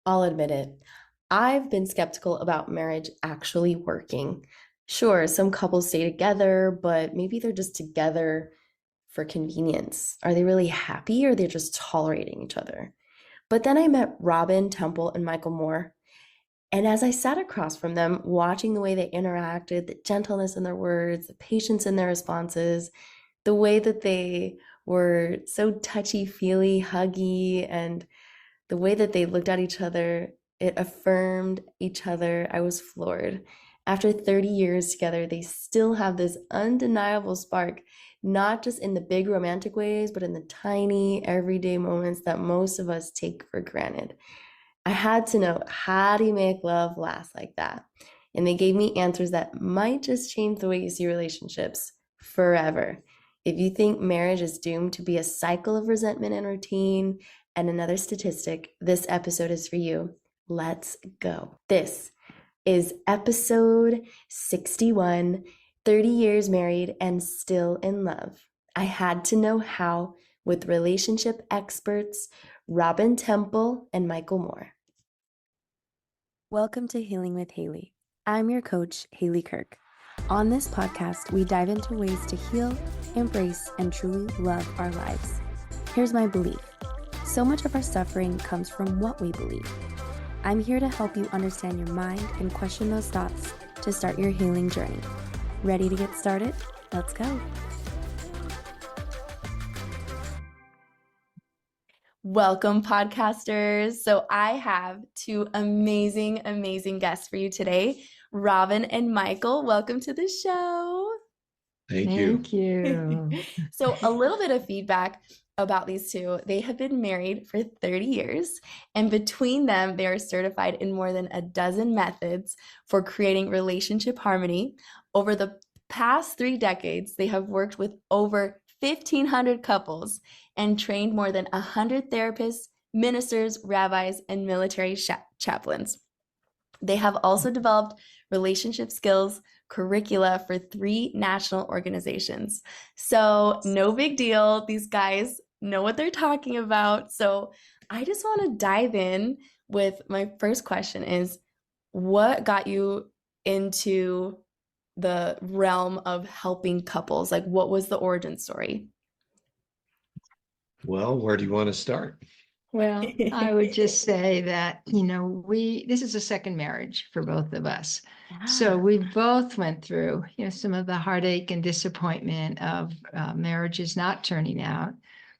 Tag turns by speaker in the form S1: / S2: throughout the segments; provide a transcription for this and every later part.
S1: I'll admit it. I've been skeptical about marriage actually working. Sure, some couples stay together, but maybe they're just together for convenience. Are they really happy or they're just tolerating each other? But then I met Robin Temple and Michael Moore. And as I sat across from them, watching the way they interacted, the gentleness in their words, the patience in their responses, the way that they were so touchy feely, huggy, and the way that they looked at each other, it affirmed each other. I was floored. After 30 years together, they still have this undeniable spark, not just in the big romantic ways, but in the tiny, everyday moments that most of us take for granted. I had to know, how do you make love last like that? And they gave me answers that might just change the way you see relationships forever. If you think marriage is doomed to be a cycle of resentment and routine and another statistic, this episode is for you. Let's go. This is episode 61, 30 years married and still in love. I had to know how with relationship experts Robin Temple and Michael Moore. Welcome to Healing with Haley. I'm your coach, Haley Kirk. On this podcast, we dive into ways to heal, embrace, and truly love our lives. Here's my belief. So much of our suffering comes from what we believe. I'm here to help you understand your mind and question those thoughts to start your healing journey. Ready to get started? Let's go. Welcome, podcasters. So I have two amazing guests for you today, Robin and Michael. Welcome to the show.
S2: Thank you.
S3: Thank you.
S1: So a little bit of feedback about these two. They have been married for 30 years, and between them, they are certified in more than a dozen methods for creating relationship harmony. Over the past 3 decades, they have worked with over 1,500 couples and trained more than 100 therapists, ministers, rabbis, and military chaplains. They have also developed relationship skills curricula for 3 national organizations. So no big deal. These guys know what they're talking about. So I just want to dive in with my first question is, what got you into the realm of helping couples? Like, what was the origin story?
S2: Well, where do you want to start?
S3: Well, I would just say that, this is a second marriage for both of us. So we both went through, some of the heartache and disappointment of marriages not turning out.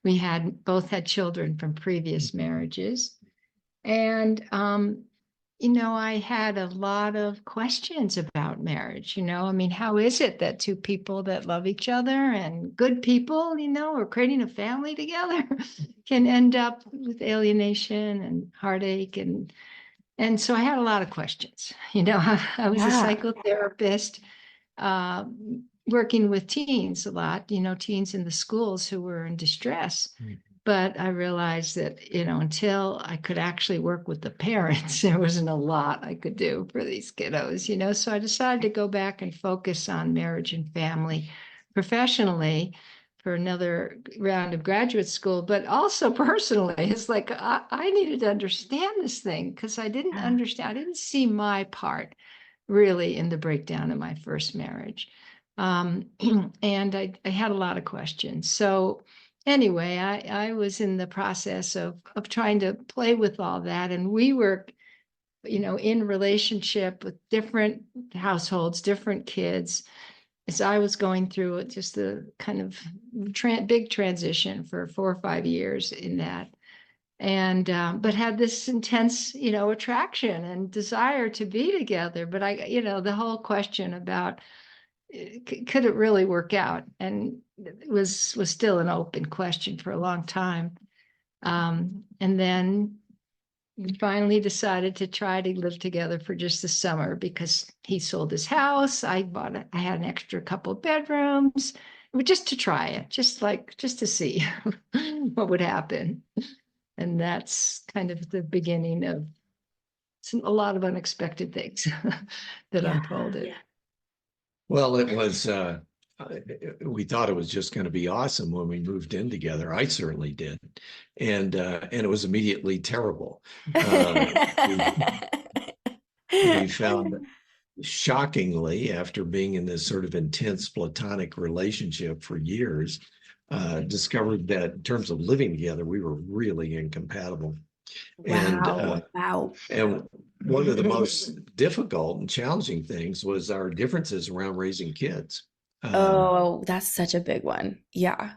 S3: We both had children from previous marriages. And I had a lot of questions about marriage. How is it that two people that love each other and good people, are creating a family together can end up with alienation and heartache? And so I had a lot of questions. I was a psychotherapist working with teens a lot, teens in the schools who were in distress. But I realized that, until I could actually work with the parents, there wasn't a lot I could do for these kiddos, So I decided to go back and focus on marriage and family professionally for another round of graduate school, but also personally. It's like I needed to understand this thing because I didn't understand. I didn't see my part really in the breakdown of my first marriage. And I had a lot of questions. So anyway, I was in the process of trying to play with all that. And we were, in relationship with different households, different kids, as I was going through just the kind of big transition for 4 or 5 years in that. And, but had this intense, attraction and desire to be together. But the whole question about, could it really work out? And it was still an open question for a long time. And then we finally decided to try to live together for just the summer because he sold his house. I had an extra couple of bedrooms, just to try it, just to see what would happen. And that's kind of the beginning of a lot of unexpected things that unfolded.
S2: Well, it was we thought it was just going to be awesome when we moved in together. I certainly did, and it was immediately terrible. We found, shockingly, after being in this sort of intense platonic relationship for years, discovered that in terms of living together, we were really incompatible. And
S1: Wow.
S2: and one of the most difficult and challenging things was our differences around raising kids.
S1: Oh, that's such a big one. Yeah.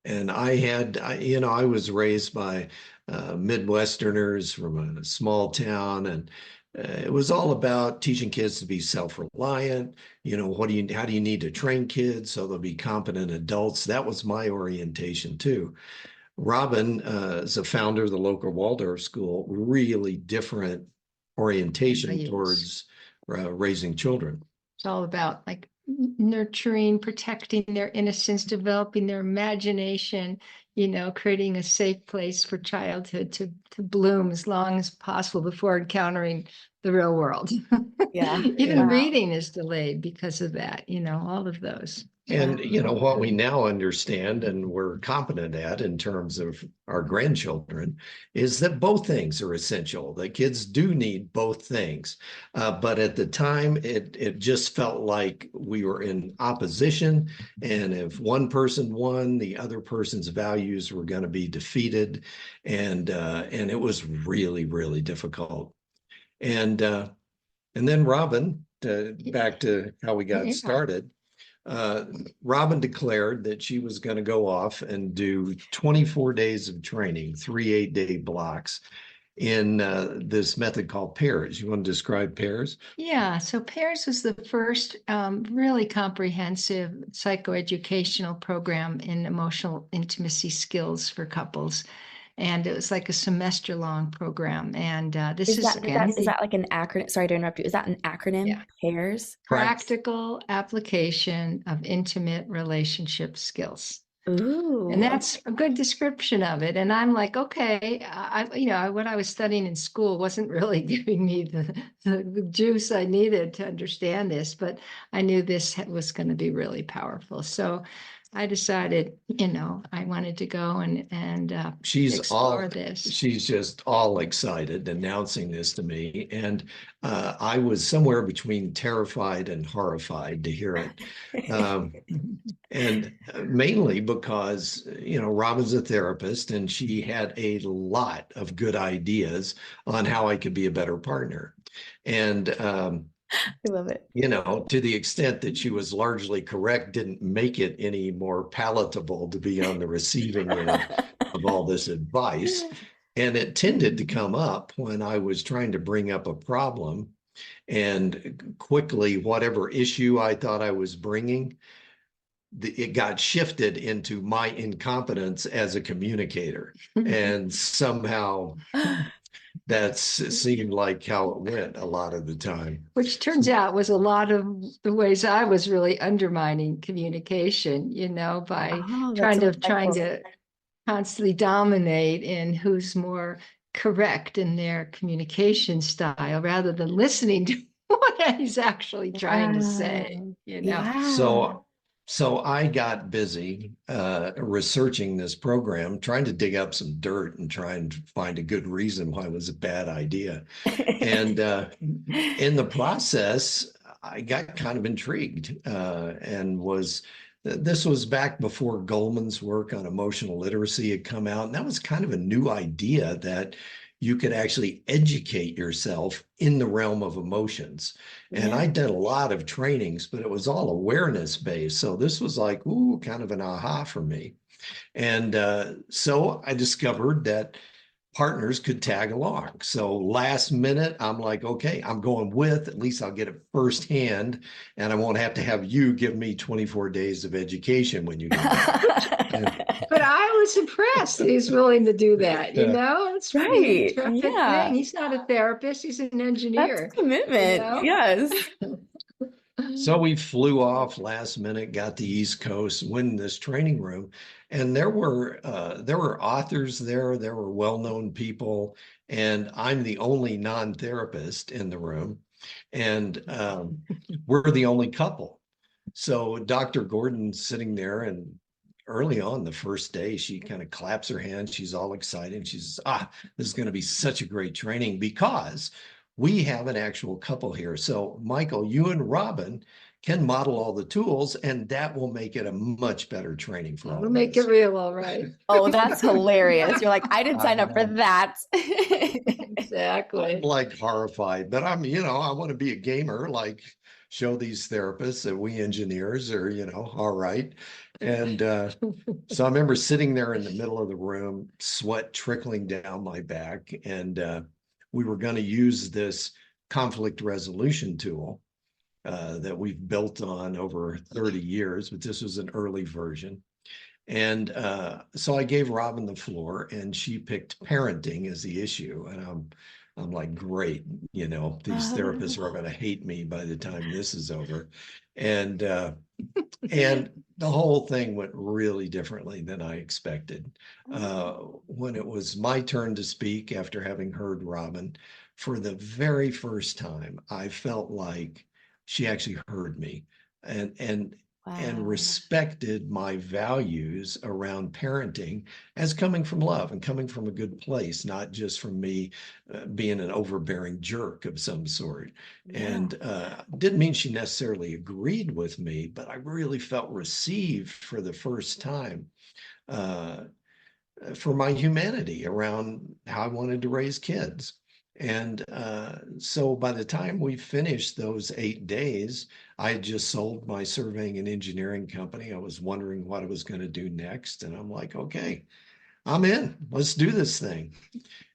S2: And I was raised by Midwesterners from a small town, and it was all about teaching kids to be self-reliant. How do you need to train kids so they'll be competent adults? That was my orientation too. Robin is a founder of the local Waldorf school, really different orientation
S3: Values.
S2: towards raising children.
S3: It's all about like nurturing, protecting their innocence, developing their imagination, creating a safe place for childhood to bloom as long as possible before encountering the real world.
S1: Yeah.
S3: Even
S1: Wow.
S3: reading is delayed because of that, all of those.
S2: And what we now understand and we're competent at in terms of our grandchildren is that both things are essential. That kids do need both things. But at the time, it just felt like we were in opposition. And if one person won, the other person's values were going to be defeated. And it was really, really difficult. And then Robin, back to how we got started. Robin declared that she was going to go off and do 24 days of training, 3 8-day blocks in this method called PAIRS. You want to describe PAIRS?
S3: Yeah, so PAIRS was the first really comprehensive psychoeducational program in emotional intimacy skills for couples. And it was like a semester-long program. And this is again,
S1: is that like an acronym? Sorry to interrupt you. Is that an acronym?
S3: Yeah.
S1: PAIRS?
S3: Practical application of intimate relationship skills.
S1: Ooh.
S3: And that's a good description of it. And I'm like, okay, what I was studying in school wasn't really giving me the juice I needed to understand this, but I knew this was going to be really powerful. So I decided, I wanted to go and explore this.
S2: She's just all excited announcing this to me. And I was somewhere between terrified and horrified to hear it. And mainly because, Robin's a therapist and she had a lot of good ideas on how I could be a better partner. And
S1: I love it.
S2: To the extent that she was largely correct, didn't make it any more palatable to be on the receiving end of all this advice. And it tended to come up when I was trying to bring up a problem, and quickly, whatever issue I thought I was bringing, it got shifted into my incompetence as a communicator. And somehow that seemed like how it went a lot of the time.
S3: Which turns out was a lot of the ways I was really undermining communication, by trying to constantly dominate in who's more correct in their communication style rather than listening to what he's actually trying to say,
S1: Yeah.
S2: So I got busy researching this program, trying to dig up some dirt and try and find a good reason why it was a bad idea. And in the process, I got kind of intrigued and this was back before Goleman's work on emotional literacy had come out. And that was kind of a new idea that you could actually educate yourself in the realm of emotions. And I did a lot of trainings, but it was all awareness based. So this was like, ooh, kind of an aha for me. And so I discovered that partners could tag along. So last minute, I'm like, okay, I'm going with, at least I'll get it firsthand, and I won't have to have you give me 24 days of education when you get back.
S3: But I was impressed that he's willing to do that, It's
S1: right.
S3: Terrific thing. He's not a therapist, he's an engineer.
S1: That's commitment. Yes.
S2: So we flew off last minute, got the East Coast, went in this training room, and there were authors there were well-known people, and I'm the only non-therapist in the room, and we're the only couple. So Dr. Gordon's sitting there, and early on the first day, she kind of claps her hands. She's all excited. She says, this is going to be such a great training because we have an actual couple here. So Michael, you and Robin can model all the tools, and that will make it a much better training for all
S3: We'll
S2: of
S3: make it
S2: us.
S3: real, all right.
S1: Oh, that's hilarious. You're like, I didn't
S2: I
S1: sign up for
S2: know.
S1: that.
S2: I'm
S3: Exactly.
S2: like horrified, but I want to be a gamer, like show these therapists that we engineers are, all right. And so I remember sitting there in the middle of the room, sweat trickling down my back, and we were going to use this conflict resolution tool that we've built on over 30 years, but this was an early version. And so I gave Robin the floor, and she picked parenting as the issue. And I'm like, great, these therapists are going to hate me by the time this is over. And and the whole thing went really differently than I expected. When it was my turn to speak after having heard Robin, for the very first time, I felt like she actually heard me and
S1: Wow.
S2: respected my values around parenting as coming from love and coming from a good place, not just from me being an overbearing jerk of some sort.
S1: Yeah.
S2: And didn't mean she necessarily agreed with me, but I really felt received for the first time uh, for my humanity around how I wanted to raise kids. And so by the time we finished those 8 days, I had just sold my surveying and engineering company. I was wondering what I was going to do next. And I'm like, okay, I'm in. Let's do this thing.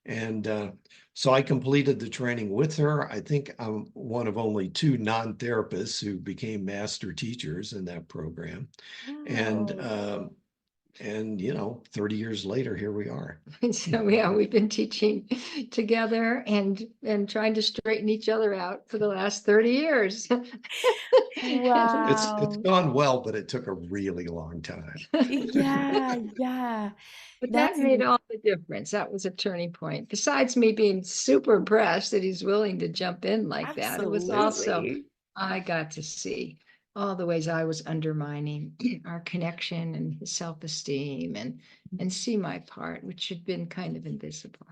S2: And so I completed the training with her. I think I'm one of only two non-therapists who became master teachers in that program. And
S1: Wow.
S2: 30 years later, here we are.
S3: So yeah, we've been teaching together and trying to straighten each other out for the last 30 years.
S2: It's
S1: Wow.
S2: gone well, but it took a really long time.
S1: Yeah, yeah.
S3: But that
S1: That's
S3: made all the difference. That was a turning point. Besides me being super impressed that he's willing to jump in like that, it was also,
S1: absolutely.
S3: I got to see all the ways I was undermining our connection and his self-esteem and see my part, which had been kind of invisible.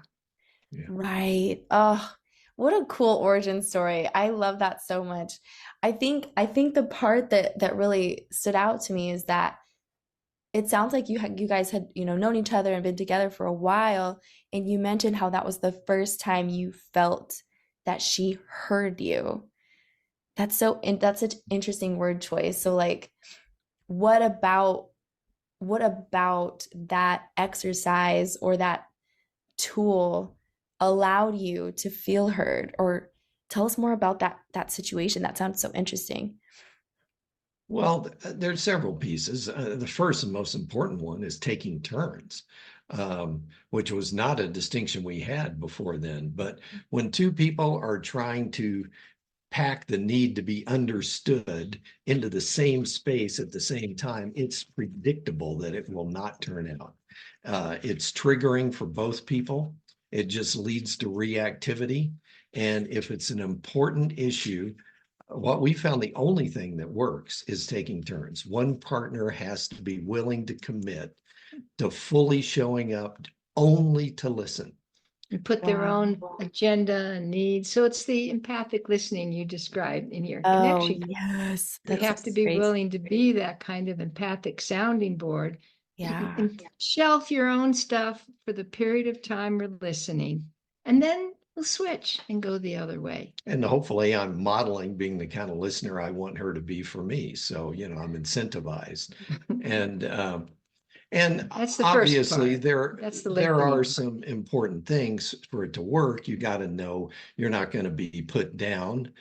S2: Yeah.
S1: Right. Oh, what a cool origin story. I love that so much. I think the part that really stood out to me is that it sounds like you guys had, known each other and been together for a while, and you mentioned how that was the first time you felt that she heard you. That's such interesting word choice. So like what about what about that exercise or that tool allowed you to feel heard? Or tell us more about that situation. That sounds so interesting.
S2: Well, there's several pieces. The first and most important one is taking turns, which was not a distinction we had before then. But when two people are trying to pack the need to be understood into the same space at the same time, it's predictable that it will not turn out. It's triggering for both people. It just leads to reactivity. And if it's an important issue, what we found the only thing that works is taking turns. One partner has to be willing to commit to fully showing up only to listen.
S3: And put their
S1: Wow.
S3: own agenda and needs. So it's the empathic listening you described in your
S1: Oh,
S3: connection.
S1: yes.
S3: You
S1: That's so
S3: have to be
S1: great.
S3: willing to be that kind of empathic sounding board
S1: Yeah.
S3: and shelf your own stuff for the period of time we're listening. And then we'll switch and go the other way.
S2: And hopefully I'm modeling being the kind of listener I want her to be for me. So, I'm incentivized. And
S3: That's the first
S2: obviously
S3: part. That's the
S2: there are
S3: listening.
S2: some important things for it to work. You got to know you're not going to be put down.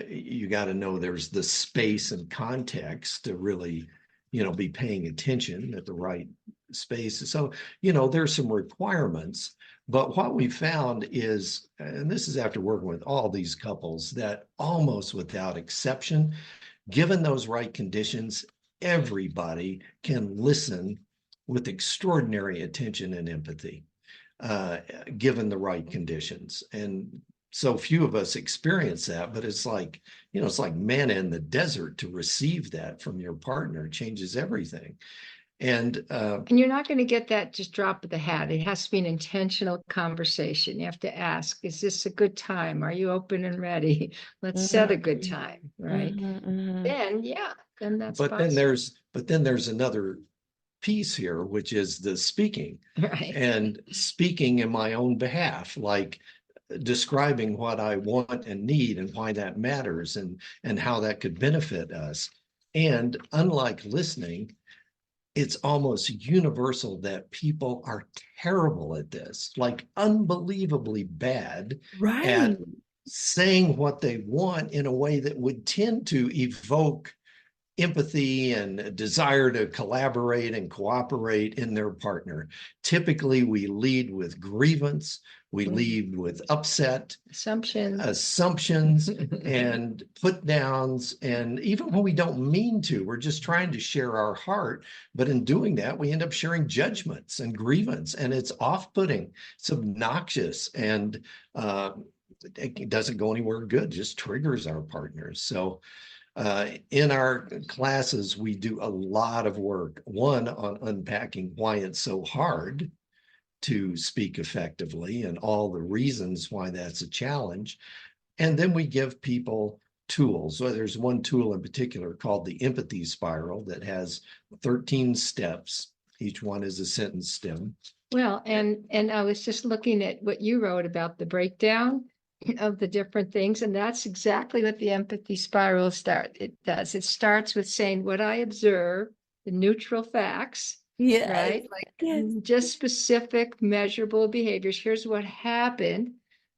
S2: You got to know there's the space and context to really, be paying attention at the right space. So, there's some requirements. But what we found is, and this is after working with all these couples, that almost without exception, given those right conditions, everybody can listen with extraordinary attention and empathy, given the right conditions. And so few of us experience that, but it's like, it's like manna in the desert to receive that from your partner. It changes everything. And
S3: you're not going to get that just drop of the hat. It has to be an intentional conversation. You have to ask, is this a good time? Are you open and ready? Let's set a good time, right? Then, yeah, then that's
S2: but then
S3: possible.
S2: there's another piece here, which is the speaking.
S3: Right.
S2: And speaking in my own behalf, like describing what I want and need and why that matters and how that could benefit us. And unlike listening, it's almost universal that people are terrible at this, like unbelievably bad
S1: Right.
S2: at saying what they want in a way that would tend to evoke empathy and a desire to collaborate and cooperate in their partner. Typically, we lead with grievance, we lead with upset, assumptions and put downs. And even when we don't mean to, we're just trying to share our heart. But in doing that, we end up sharing judgments and grievance, and it's off-putting, it's obnoxious, and it doesn't go anywhere good, just triggers our partners. So in our classes, we do a lot of work, one on unpacking why it's so hard to speak effectively and all the reasons why that's a challenge. And then we give people tools. So there's one tool in particular called the empathy spiral that has 13 steps. Each one is a sentence stem.
S3: Well, and I was just looking at what you wrote about the breakdown of the different things, and that's exactly what the empathy spiral does. It starts with saying what I observe, the neutral facts,
S1: Yes.
S3: right? Like just specific, measurable behaviors. Here's what happened.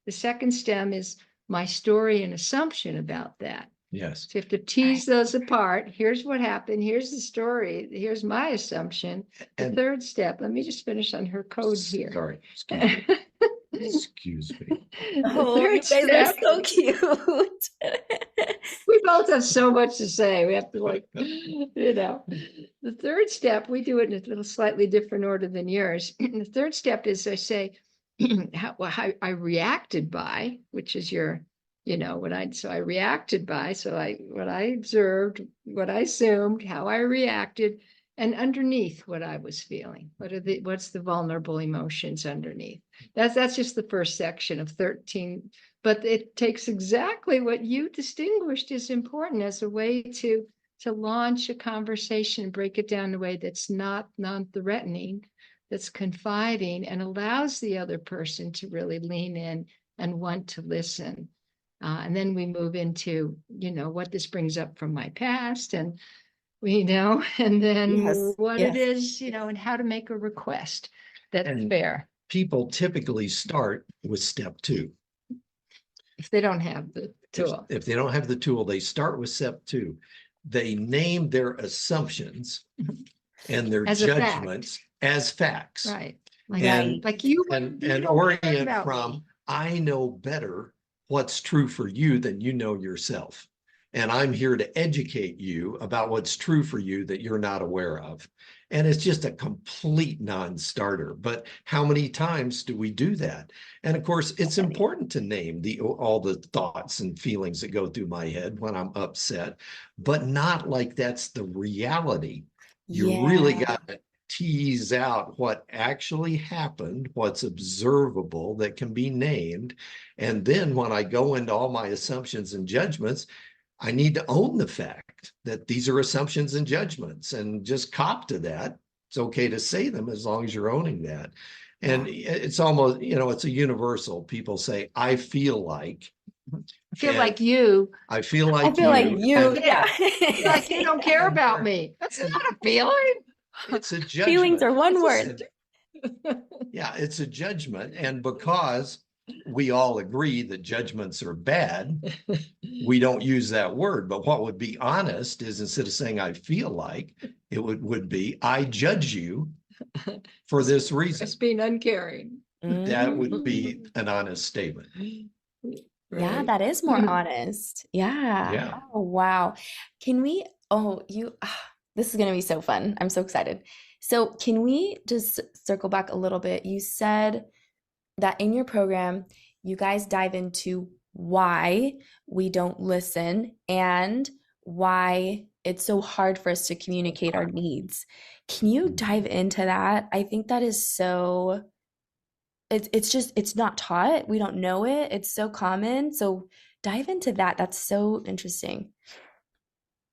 S3: The second stem is my story and assumption about that.
S2: Yes.
S3: So you have to tease those apart. Here's what happened. Here's the story. Here's my assumption. The third step, let me just finish on her code here.
S2: Sorry, excuse me. Excuse me.
S1: Oh, you guys are so cute.
S3: We both have so much to say. We have to The third step, we do it in a little slightly different order than yours. The third step is I say how I reacted by, which is your, so I reacted by, what I observed, what I assumed, how I reacted, and underneath what I was feeling. What's the vulnerable emotions underneath? That's just the first section of 13, but it takes exactly what you distinguished as important as a way to launch a conversation and break it down in a way that's not non-threatening, that's confiding, and allows the other person to really lean in and want to listen. And then we move into, what this brings up from my past, and and then what it is, and how to make a request that's fair.
S2: People typically start with step 2.
S3: If they don't have the tool.
S2: If they don't have the tool, they start with step 2. They name their assumptions and their judgments as facts.
S3: Right.
S2: Like you and orient from, I know better what's true for you than you know yourself. And I'm here to educate you about what's true for you that you're not aware of. And it's just a complete non-starter. But how many times do we do that? And of course, it's important to name all the thoughts and feelings that go through my head when I'm upset, but not like that's the reality. You really got to tease out what actually happened, what's observable that can be named. And then when I go into all my assumptions and judgments, I need to own the fact that these are assumptions and judgments and just cop to that. It's okay to say them as long as you're owning that. And it's almost, it's a universal. People say, I feel like.
S3: I feel like you.
S2: I feel like
S1: Yeah.
S3: Like you don't care about me. That's not a feeling.
S2: It's a judgment.
S1: Feelings are one word.
S2: Yeah, it's a judgment. And because we all agree that judgments are bad, we don't use that word. But what would be honest is, instead of saying I feel like, it would be I judge you for this reason.
S3: It's being uncaring.
S2: That would be an honest statement.
S1: Right. Yeah, that is more honest. Yeah. Oh, wow. Can we, this is going to be so fun. I'm so excited. So can we just circle back a little bit? You said that in your program, you guys dive into why we don't listen and why it's so hard for us to communicate our needs. Can you dive into that? I think that is so it's just it's not taught. We don't know it. It's so common. So dive into that. That's so interesting.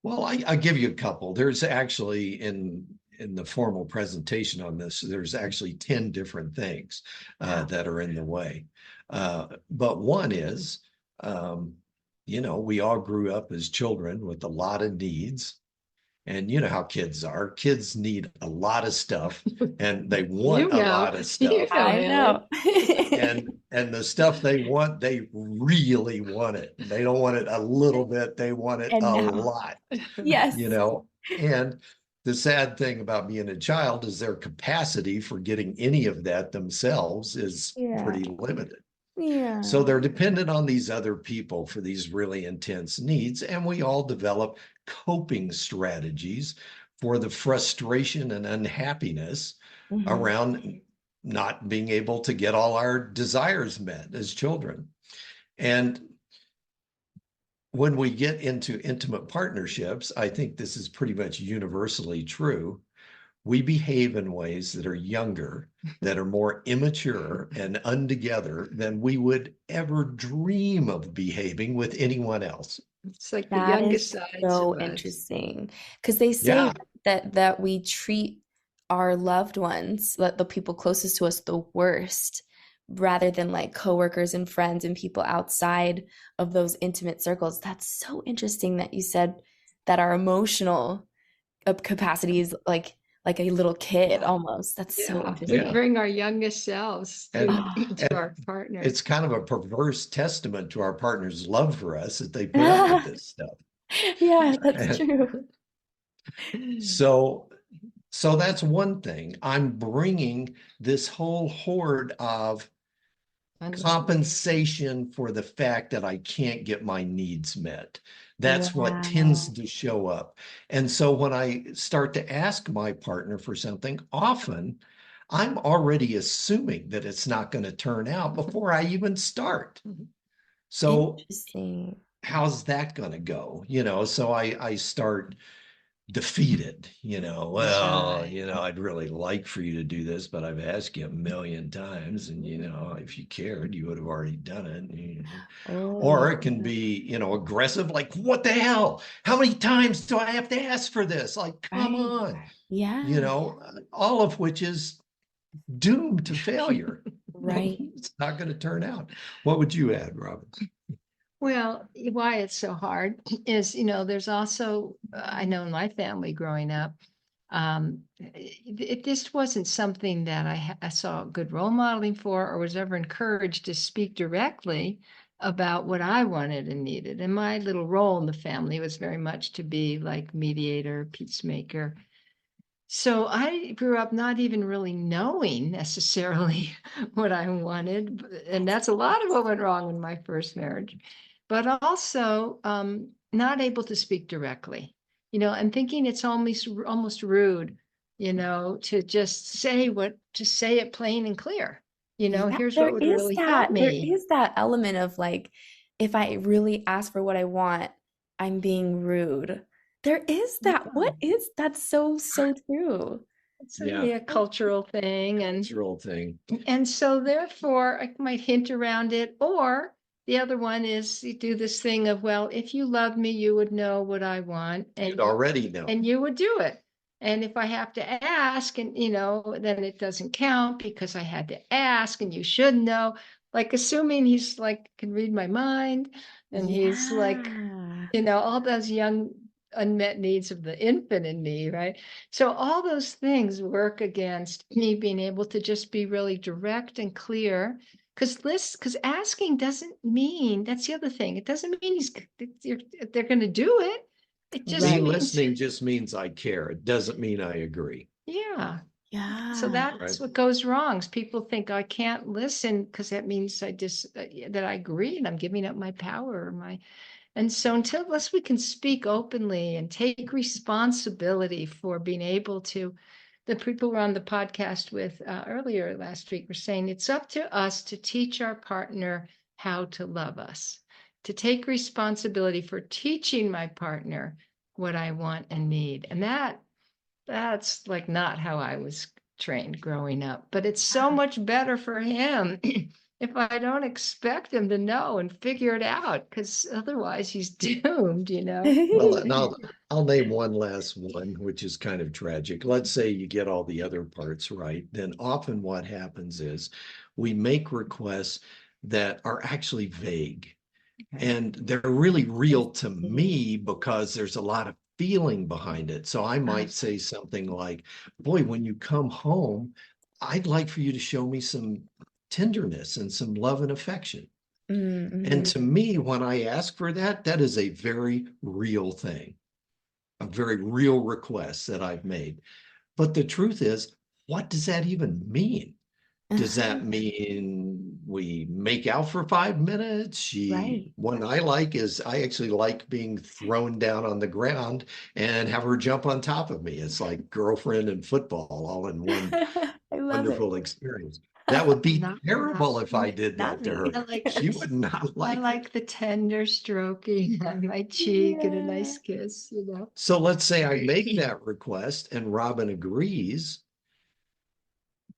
S2: Well, I give you a couple. There's actually in the formal presentation on this, there's actually 10 different things
S1: Wow.
S2: that are in the way. But one is, um, we all grew up as children with a lot of needs. And you know how kids are. Kids need a lot of stuff and they want a lot of
S3: you
S2: stuff.
S3: know,
S1: I
S3: Haley.
S1: know.
S2: And the stuff they want, they really want it. They don't want it a little bit, they want it
S1: And
S2: a
S1: now,
S2: lot, you
S1: yes.
S2: know. And the sad thing about being a child is their capacity for getting any of that themselves is
S1: Yeah.
S2: pretty limited. So
S1: Yeah.
S2: they're dependent on these other people for these really intense needs. And we all develop coping strategies for the frustration and unhappiness
S1: Mhm.
S2: around not being able to get all our desires met as children. And when we get into intimate partnerships, I think this is pretty much universally true. We behave in ways that are younger, that are more immature and untogether than we would ever dream of behaving with anyone else.
S3: It's like the
S1: That
S3: youngest
S1: is
S3: sides
S1: so
S3: of us.
S1: interesting because they say
S2: Yeah,
S1: that we treat our loved ones, the people closest to us, the worst, rather than like coworkers and friends and people outside of those intimate circles. That's so interesting that you said that our emotional capacity is like a little kid
S2: yeah,
S1: almost. That's so
S3: Yeah, we
S2: yeah.
S1: interesting.
S3: bring our youngest selves to
S2: And
S1: Oh.
S3: to
S2: and
S3: our partner.
S2: it's kind of a perverse testament to our partner's love for us that they put up with this stuff.
S1: Yeah, that's
S2: And
S1: true.
S2: so so that's one thing. I'm bringing this whole horde of
S3: Unmet needs.
S2: compensation for the fact that I can't get my needs met. That's what tends
S1: Wow.
S2: to show up. And so when I start to ask my partner for something, often I'm already assuming that it's not going to turn out before I even start. So
S1: Interesting.
S2: how's that going to go? So I start defeated, well,
S3: Right.
S2: I'd really like for you to do this, but I've asked you a million times, and if you cared, you would have already done it.
S1: Oh,
S2: Or
S1: yeah.
S2: it can be, aggressive, like, what the hell? How many times do I have to ask for this? Like, come
S1: Right.
S2: on,
S1: Yeah.
S2: all of which is doomed to failure.
S1: Right.
S2: It's not going to turn out. What would you add, Robin?
S3: Well, why it's so hard is, there's also, I know in my family growing up, it just wasn't something that I saw good role modeling for or was ever encouraged to speak directly about what I wanted and needed. And my little role in the family was very much to be like mediator, peacemaker. So I grew up not even really knowing necessarily what I wanted. And that's a lot of what went wrong in my first marriage, but also not able to speak directly, and thinking it's almost rude, to just to say it plain and clear.
S1: Yeah,
S3: Here's what would really help
S1: there
S3: me.
S1: is that element of like, if I really ask for what I want, I'm being rude. There is that.
S3: Yeah,
S1: What is that's so, so true.
S3: it's
S2: Yeah,
S3: certainly a cultural thing. And
S2: cultural thing.
S3: And so therefore I might hint around it. Or the other one is you do this thing of, well, if you love me, you would know what I want
S2: You'd already know.
S3: and you would do it. And if I have to ask and then it doesn't count because I had to ask and you should know, like assuming he's like can read my mind and he's like
S1: Yeah.
S3: all those young unmet needs of the infant in me, right? So all those things work against me being able to just be really direct and clear. Because asking doesn't mean that's the other thing. It doesn't mean they're going to do it. It just
S2: Me
S1: Right.
S3: means,
S2: listening just means I care. It doesn't mean I agree.
S3: yeah. So
S1: Yeah.
S3: that's
S2: Right.
S3: what goes wrong. Is people think I can't listen because that means that I agree and I'm giving up my power or my. And so unless we can speak openly and take responsibility for being able to, the people we're on the podcast with earlier last week were saying it's up to us to teach our partner how to love us, to take responsibility for teaching my partner what I want and need. And that's like not how I was trained growing up, but it's so much better for him if I don't expect him to know and figure it out, because otherwise he's doomed, you know?
S2: Well, and I'll name one last one, which is kind of tragic. Let's say you get all the other parts right. Then often what happens is we make requests that are actually vague. And they're really real to me because there's a lot of feeling behind it. So I might say something like, boy, when you come home, I'd like for you to show me some tenderness and some love and affection. And
S1: Mm-hmm.
S2: to me, when I ask for that, that is a very real thing, a very real request that I've made. But the truth is, what does that even mean? Does
S1: Uh-huh.
S2: that mean we make out for 5 minutes?
S1: Right.
S2: One I like is I actually like being thrown down on the ground and have her jump on top of me. It's like girlfriend and football all in one
S1: I love it.
S2: wonderful experience. That would be
S3: Not, not,
S2: terrible if I did
S1: Not
S2: that to
S1: me.
S2: her. She would not
S3: I
S2: like it.
S3: like the tender stroking on my cheek and a
S1: Yeah.
S3: nice kiss, you know?
S2: So let's say I make that request and Robin agrees.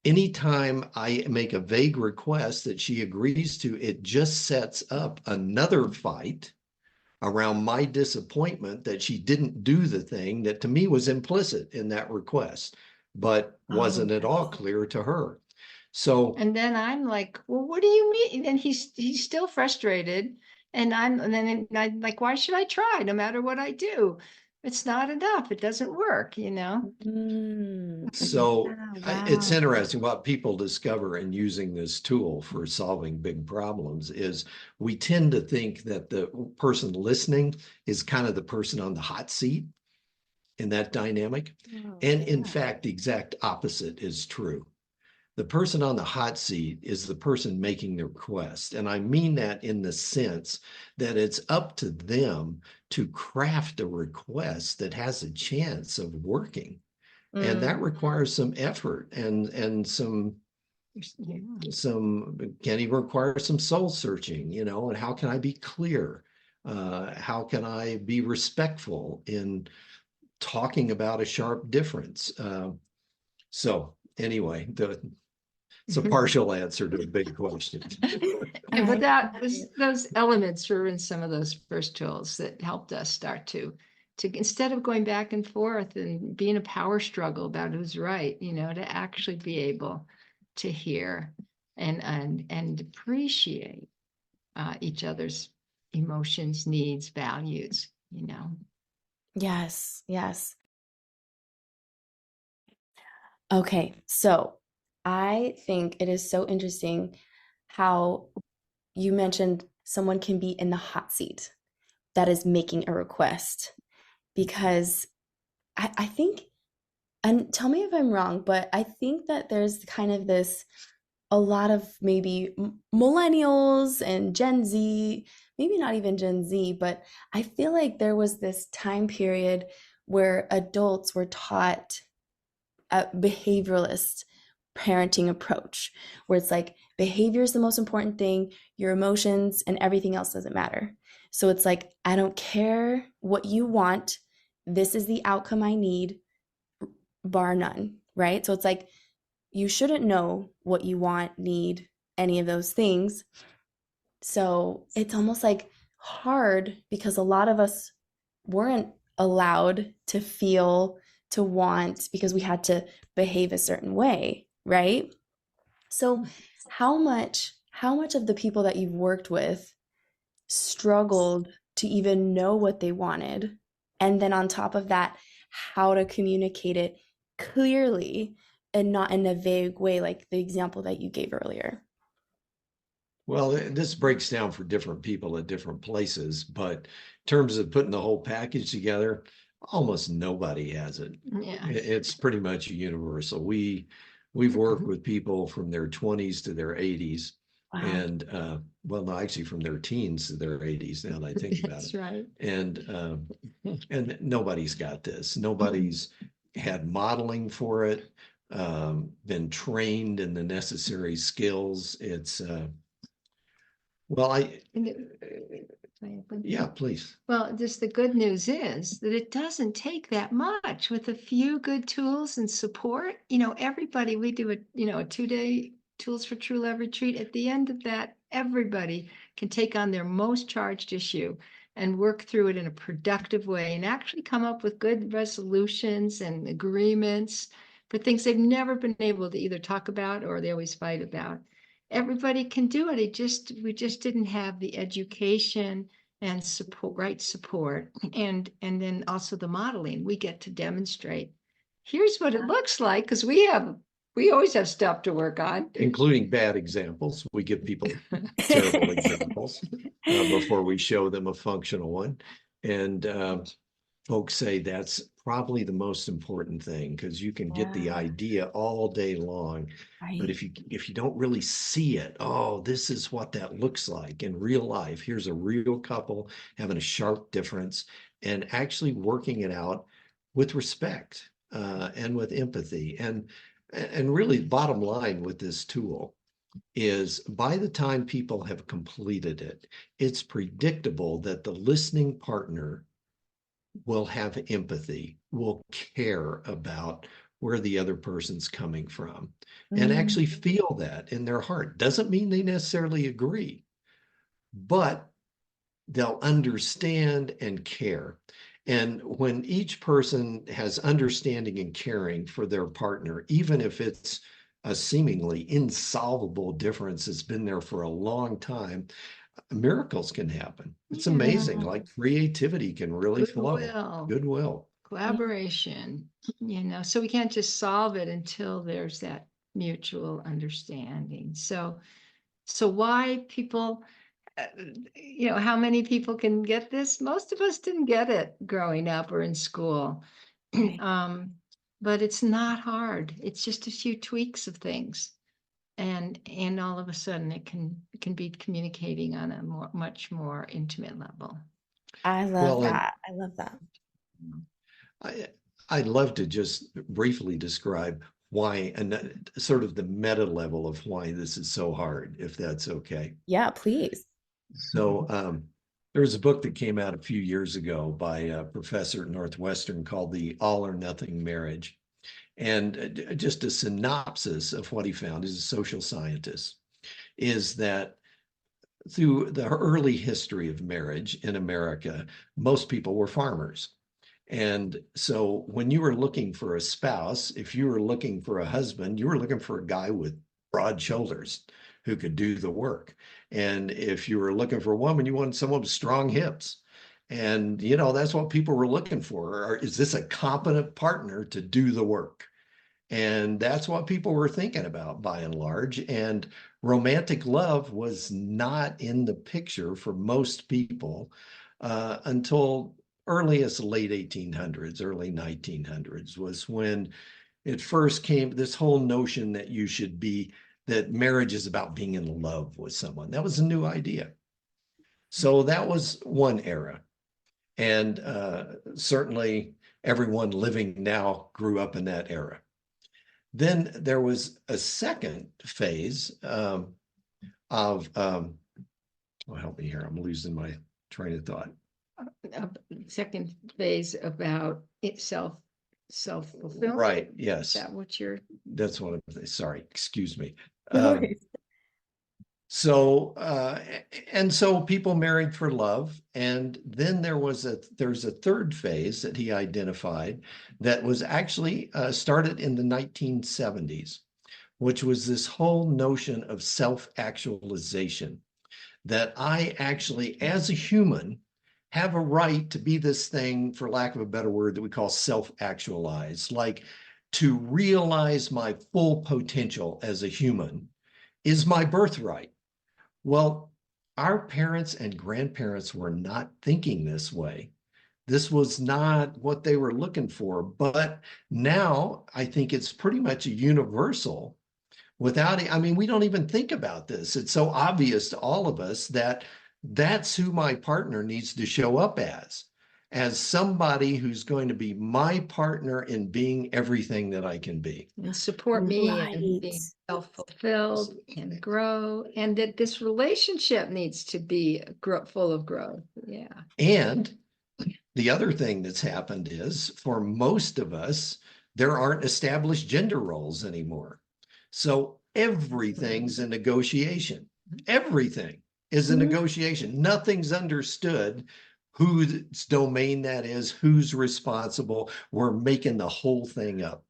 S2: Anytime I make a vague request that she agrees to, it just sets up another fight around my disappointment that she didn't do the thing that to me was implicit in that request, but
S1: Oh,
S2: wasn't at all
S1: yes.
S2: clear to her. So,
S3: And then I'm like, well, what do you mean? And he's still frustrated. And then I'm like, why should I try no matter what I do? It's not enough. It doesn't work, you know?
S1: Mm,
S2: so
S1: yeah,
S2: it's
S1: wow.
S2: interesting what people discover in using this tool for solving big problems is we tend to think that the person listening is kind of the person on the hot seat in that dynamic.
S1: Oh,
S2: And in
S1: yeah.
S2: fact, the exact opposite is true. The person on the hot seat is the person making the request. And I mean that in the sense that it's up to them to craft a request that has a chance of working. And
S1: Mm,
S2: that requires some effort and
S3: Yeah.
S2: some can even require some soul searching, and how can I be clear? How can I be respectful in talking about a sharp difference? So anyway, it's a partial answer to a big question.
S3: And but
S1: I
S3: that
S1: love
S3: was
S1: it.
S3: those elements were in some of those first tools that helped us start to instead of going back and forth and being a power struggle about who's right, you know, to actually be able to hear and appreciate each other's emotions, needs, values, you know.
S1: Yes, yes. Okay, so I think it is so interesting how you mentioned someone can be in the hot seat that is making a request because I think, and tell me if I'm wrong, but I think that there's kind of this a lot of maybe millennials and Gen Z, maybe not even Gen Z, but I feel like there was this time period where adults were taught a behavioralist parenting approach where it's like behavior is the most important thing, your emotions and everything else doesn't matter. So it's like, I don't care what you want, this is the outcome I need, bar none, right? So it's like, you shouldn't know what you want, need, any of those things. So it's almost like hard because a lot of us weren't allowed to feel, to want, because we had to behave a certain way, right? So how much of the people that you've worked with struggled to even know what they wanted? And then on top of that, how to communicate it clearly and not in a vague way, like the example that you gave earlier.
S2: Well, this breaks down for different people at different places, but in terms of putting the whole package together, almost nobody has it.
S3: Yeah.
S2: It's pretty much universal. We've worked with people from their 20s to their 80s,
S1: Wow.
S2: and well, no, actually from their teens to their 80s. Now that I think about
S3: That's
S2: it,
S3: right.
S2: and nobody's got this. Nobody's had modeling for it, been trained in the necessary skills. Well,
S3: And it-
S2: yeah, please.
S3: Well, just the good news is that it doesn't take that much with a few good tools and support. Everybody, we do a 2-day Tools for True Love retreat. At the end of that, everybody can take on their most charged issue and work through it in a productive way and actually come up with good resolutions and agreements for things they've never been able to either talk about or they always fight about. Everybody can do it. We just didn't have the education and support, and then also the modeling. We get to demonstrate, here's what it looks like, because we always have stuff to work on.
S2: Including bad examples. We give people terrible examples before we show them a functional one. And folks say that's probably the most important thing, because you can get the idea all day long, but if you don't really see it, oh, this is what that looks like in real life. Here's a real couple having a sharp difference and actually working it out with respect and with empathy. And really, bottom line with this tool is by the time people have completed it, it's predictable that the listening partner will have empathy, will care about where the other person's coming from, and actually feel that in their heart. Doesn't mean they necessarily agree, but they'll understand and care. And when each person has understanding and caring for their partner, even if it's a seemingly insolvable difference that's been there for a long time, miracles can happen. It's amazing. Like creativity can really flow. Goodwill.
S3: Collaboration, so we can't just solve it until there's that mutual understanding. So why people, how many people can get this? Most of us didn't get it growing up or in school. But it's not hard. It's just a few tweaks of things. And all of a sudden it can be communicating on a much more intimate level.
S1: I love that. I love that.
S2: I'd love to just briefly describe why, and sort of the meta level of why this is so hard, if that's okay.
S1: Yeah, please.
S2: So there was a book that came out a few years ago by a professor at Northwestern called The All or Nothing Marriage. And just a synopsis of what he found, as a social scientist, is that through the early history of marriage in America, most people were farmers. And so when you were looking for a spouse, if you were looking for a husband, you were looking for a guy with broad shoulders who could do the work. And if you were looking for a woman, you wanted someone with strong hips. And, that's what people were looking for. Or is this a competent partner to do the work? And that's what people were thinking about by and large. And romantic love was not in the picture for most people until early as the late 1800s, early 1900s was when it first came, this whole notion that that marriage is about being in love with someone. That was a new idea. So that was one era. And certainly everyone living now grew up in that era. Then there was a second phase of, help me here, I'm losing my train of thought.
S3: Second phase about self-fulfillment.
S2: Right, yes.
S3: Is that what
S2: that's what I'm, sorry, excuse me. So people married for love. And then there's a third phase that he identified that was actually started in the 1970s, which was this whole notion of self-actualization, that I actually, as a human, have a right to be this thing, for lack of a better word, that we call self-actualized, like to realize my full potential as a human is my birthright. Well, our parents and grandparents were not thinking this way. This was not what they were looking for. But now I think it's pretty much a universal we don't even think about this. It's so obvious to all of us that that's who my partner needs to show up as somebody who's going to be my partner in being everything that I can be.
S3: And support me
S1: Right.
S3: self-fulfilled and grow, and that this relationship needs to be full of growth. Yeah.
S2: And the other thing that's happened is for most of us, there aren't established gender roles anymore. So everything's a negotiation. Everything is a negotiation. Nothing's understood whose domain that is, who's responsible. We're making the whole thing up.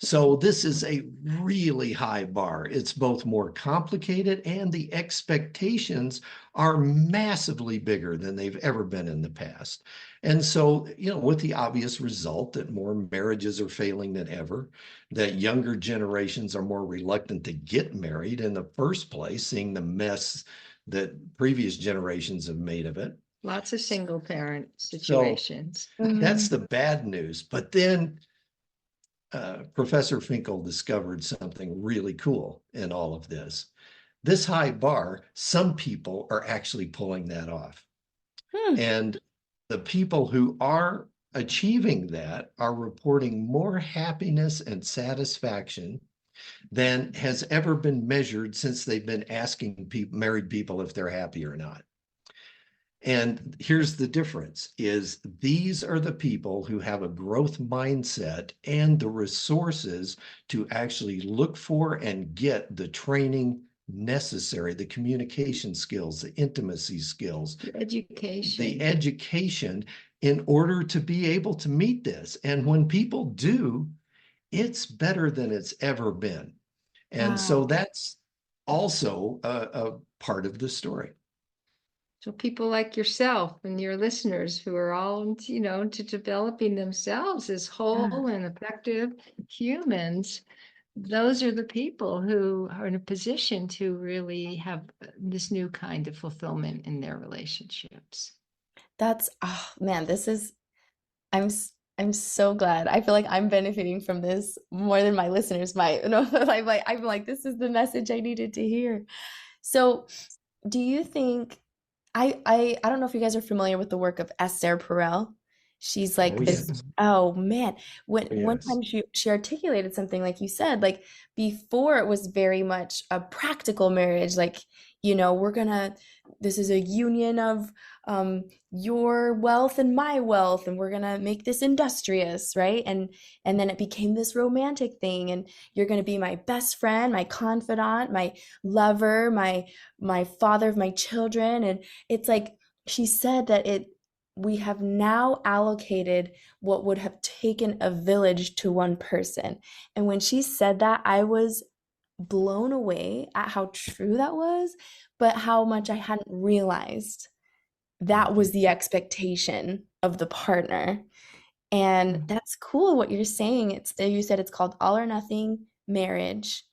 S2: So this is a really high bar. It's both more complicated and the expectations are massively bigger than they've ever been in the past. And so, with the obvious result that more marriages are failing than ever, that younger generations are more reluctant to get married in the first place, seeing the mess that previous generations have made of it.
S3: Lots of single parent
S2: So
S3: situations.
S2: that's the bad news. But then Professor Finkel discovered something really cool in all of this. This high bar, some people are actually pulling that off. And the people who are achieving that are reporting more happiness and satisfaction than has ever been measured since they've been asking married people if they're happy or not. And here's the difference is these are the people who have a growth mindset and the resources to actually look for and get the training necessary, the communication skills, the intimacy skills, the education in order to be able to meet this. And when people do, it's better than it's ever been. And so that's also a part of the story.
S3: So people like yourself and your listeners who are all, to developing themselves as whole and effective humans, those are the people who are in a position to really have this new kind of fulfillment in their relationships.
S1: That's, oh man, I'm so glad. I feel like I'm benefiting from this more than my listeners might. No, I'm like, this is the message I needed to hear. So, do you think I don't know if you guys are familiar with the work of Esther Perel. She's like this,
S2: Yes.
S1: oh man. One
S2: Yes.
S1: time she articulated something like you said, like before it was very much a practical marriage, like, this is a union of your wealth and my wealth, and we're gonna make this industrious, right? And then it became this romantic thing, and you're gonna be my best friend, my confidant, my lover, my father of my children. And it's like she said that we have now allocated what would have taken a village to one person. And when she said that, I was blown away at how true that was, but how much I hadn't realized that was the expectation of the partner. And that's cool what you're saying. You said it's called all or nothing marriage.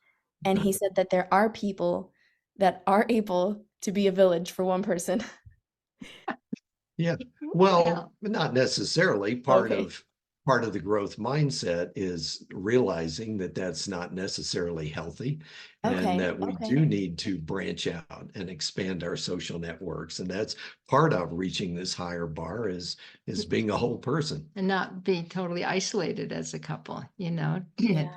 S1: And he said that there are people that are able to be a village for one person.
S2: Yeah. Well, not necessarily.
S1: Okay.
S2: Part of the growth mindset is realizing that that's not necessarily healthy and
S1: Okay.
S2: that we
S1: Okay.
S2: do need to branch out and expand our social networks. And that's part of reaching this higher bar is being a whole person.
S3: And not be totally isolated as a couple,
S1: Yeah.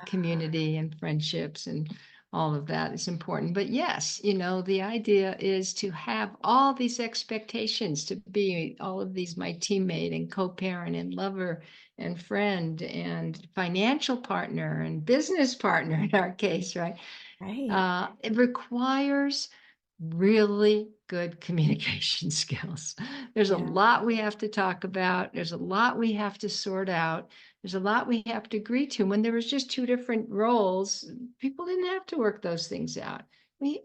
S3: community and friendships and all of that is important. But yes, the idea is to have all these expectations to be all of these, my teammate and co-parent and lover and friend and financial partner and business partner in our case, right?
S1: Right.
S3: It requires really good communication skills. There's a
S1: Yeah.
S3: lot we have to talk about. There's a lot we have to sort out. There's a lot we have to agree to. When there was just two different roles, people didn't have to work those things out. And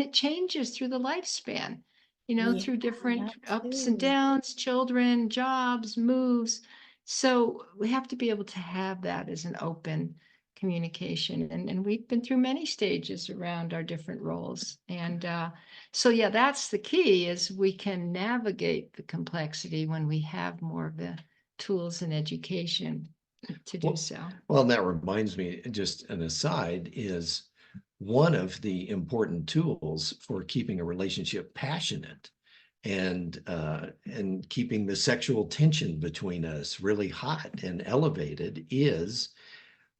S3: it changes through the lifespan,
S1: Yeah,
S3: through different
S1: that
S3: ups and
S1: too.
S3: downs, children, jobs, moves. So we have to be able to have that as an open communication. And we've been through many stages around our different roles. And so, yeah, that's the key is we can navigate the complexity when we have more of the tools and education to do so.
S2: Well, and that reminds me, just an aside, is one of the important tools for keeping a relationship passionate and keeping the sexual tension between us really hot and elevated is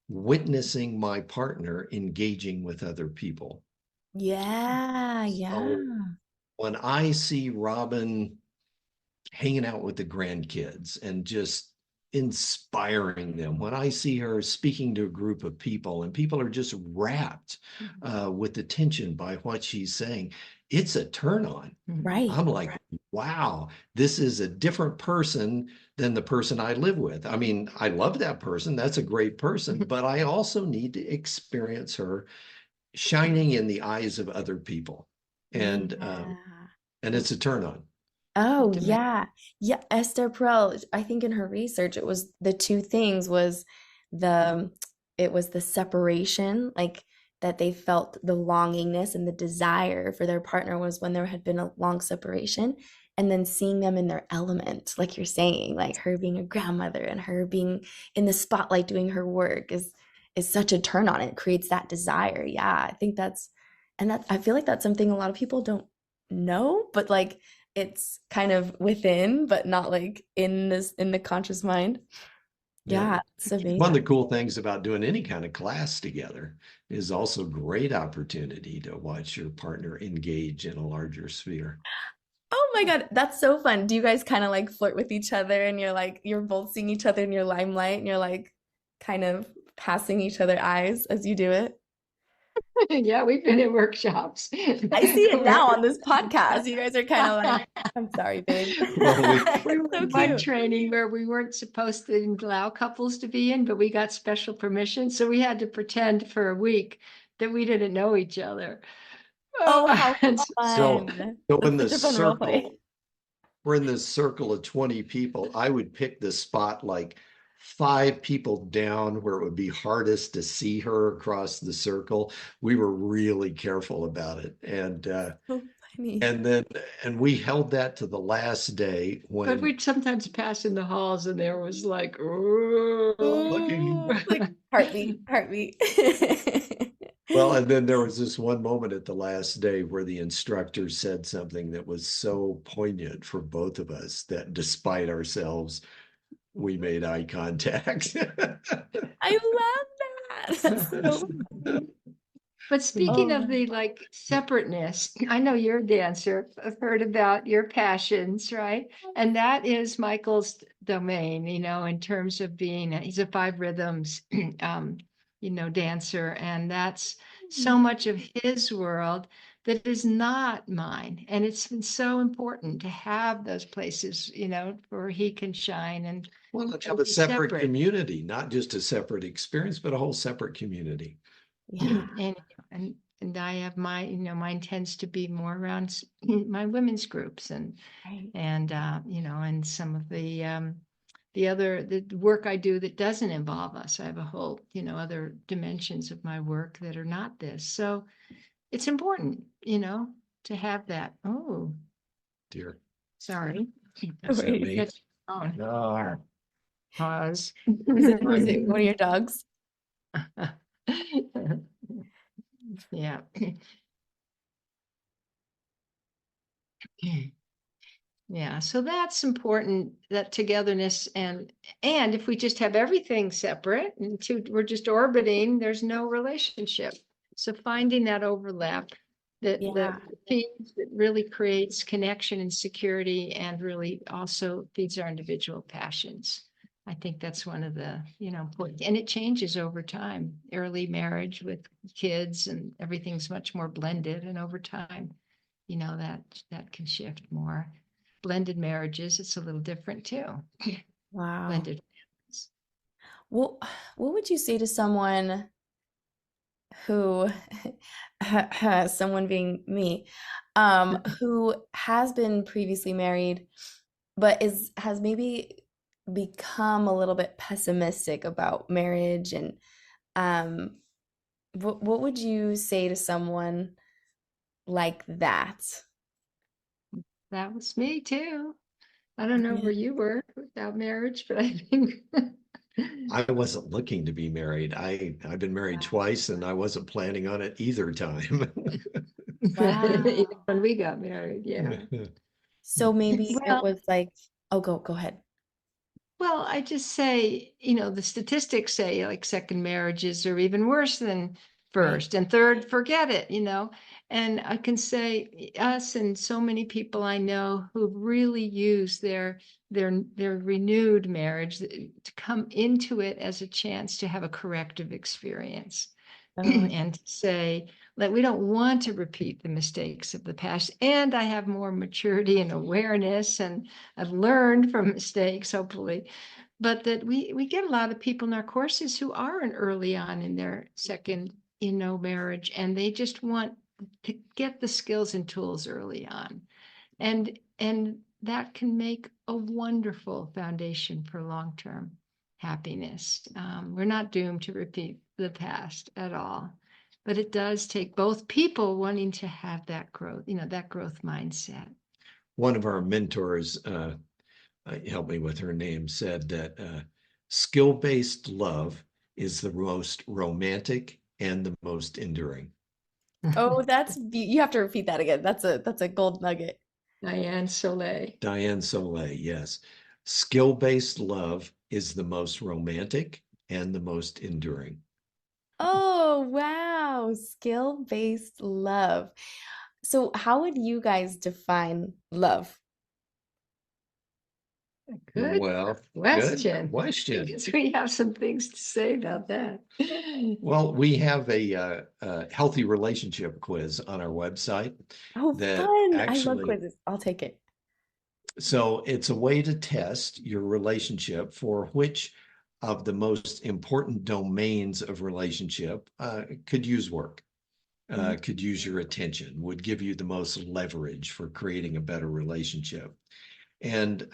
S2: witnessing my partner engaging with other people.
S1: Yeah,
S2: So
S1: yeah.
S2: when I see Robin hanging out with the grandkids and just inspiring them, when I see her speaking to a group of people and people are just rapt with attention by what she's saying, it's a turn on.
S1: Right.
S2: I'm like, wow, this is a different person than the person I live with. I mean, I love that person. That's a great person, but I also need to experience her shining in the eyes of other people. And
S1: Yeah.
S2: it's a turn on.
S1: Oh, yeah. Yeah, Esther Perel, I think in her research, it was the two things was the it was the separation, like that they felt the longingness and the desire for their partner was when there had been a long separation, and then seeing them in their element, like you're saying, like her being a grandmother and her being in the spotlight doing her work is such a turn on. It creates that desire. Yeah, I think that's and that I feel like that's something a lot of people don't know, but like it's kind of within, but not like in the conscious mind.
S2: Yeah.
S1: Yeah, it's
S2: One of
S1: amazing.
S2: the cool things about doing any kind of class together is also great opportunity to watch your partner engage in a larger sphere.
S1: Oh my God, that's so fun. Do you guys kind of like flirt with each other and you're like you're both seeing each other in your limelight and you're like kind of passing each other eyes as you do it?
S3: Yeah, we've been in workshops
S1: I see it
S3: where
S1: now on this podcast. You guys are kind of like, I'm sorry, babe.
S2: Well,
S3: we were
S1: So
S3: in one
S1: cute.
S3: training where we weren't supposed to allow couples to be in, but we got special permission. So we had to pretend for a week that we didn't know each other.
S1: Oh, how
S3: And
S2: so
S1: fun.
S2: so in
S1: That's
S2: the
S1: such a fun role play.
S2: circle, we're in this circle of 20 people. I would pick the spot like 5 people down where it would be hardest to see her across the circle. We were really careful about it.
S1: So funny.
S2: And then and we held that to the last day
S3: but
S2: when
S3: we'd sometimes pass in the halls and there was like, "Ooh."
S2: looking
S1: Ooh, like heartbeat, heartbeat.
S2: well, and then there was this one moment at the last day where the instructor said something that was so poignant for both of us that despite ourselves, we made eye contact.
S1: I love that. That's so funny.
S3: But speaking of
S1: Oh,
S3: the like separateness, I know you're a dancer. I've heard about your passions, right? And that is Michael's domain, in terms of being, he's a five rhythms, dancer. And that's so much of his world that is not mine. And it's been so important to have those places, where he can shine and
S2: Well, let's have a
S3: be
S2: separate
S3: separate.
S2: community, not just a separate experience, but a whole separate community.
S1: yeah,
S3: and and I have mine tends to be more around my women's groups
S1: right.
S3: and some of the work I do that doesn't involve us. I have a whole other dimensions of my work that are not this. So it's important, to have that. Oh,
S2: Dear,
S3: sorry.
S2: is that
S1: Right.
S2: me?
S3: That's oh,
S2: Ah,
S3: pause.
S1: Is it one of your dogs?
S3: Yeah. Yeah, so that's important, that togetherness and if we just have everything separate and we're just orbiting, there's no relationship. So finding that overlap that
S1: Yeah.
S3: feeds, that really creates connection and security and really also feeds our individual passions. I think that's one of the, important, and it changes over time. Early marriage with kids and everything's much more blended, and over time, that can shift more. Blended marriages, it's a little different too.
S1: Wow.
S3: Blended families.
S1: Well, what would you say to someone who, someone being me, who has been previously married, but has maybe become a little bit pessimistic about marriage and um, what would you say to someone like that?
S3: That was me too. I don't know
S1: Yeah.
S3: where you were without marriage, but I think
S2: I wasn't looking to be married. I've been married
S1: Wow.
S2: twice and I wasn't planning on it either time.
S1: Wow.
S3: when we got married, yeah.
S1: So maybe it
S3: Well,
S1: was like, oh, go ahead.
S3: Well, I just say, the statistics say like second marriages are even worse than
S1: Right.
S3: first, and third, forget it. And I can say us and so many people I know who really use their renewed marriage to come into it as a chance to have a corrective experience
S1: Oh,
S3: and to say that we don't want to repeat the mistakes of the past. And I have more maturity and awareness, and I've learned from mistakes, hopefully. But that we get a lot of people in our courses who aren't early on in their second, marriage, and they just want to get the skills and tools early on. And that can make a wonderful foundation for long-term happiness. We're not doomed to repeat the past at all, but it does take both people wanting to have that growth, that growth mindset.
S2: One of our mentors, help me with her name, said that skill-based love is the most romantic and the most enduring.
S1: oh, you have to repeat that again. That's a gold nugget.
S3: Diane Soleil.
S2: Diane Soleil, yes. Skill-based love is the most romantic and the most enduring.
S1: Oh, wow. Skill-based love. So, how would you guys define love?
S3: Good
S2: Well, good
S3: question.
S2: question.
S3: Because we have some things to say about that.
S2: Well, we have a healthy relationship quiz on our website
S1: Oh,
S2: that
S1: fun. I love
S2: actually,
S1: quizzes. I'll take it.
S2: so it's a way to test your relationship for which of the most important domains of relationship could use work,
S1: Mhm.
S2: could use your attention, would give you the most leverage for creating a better relationship. And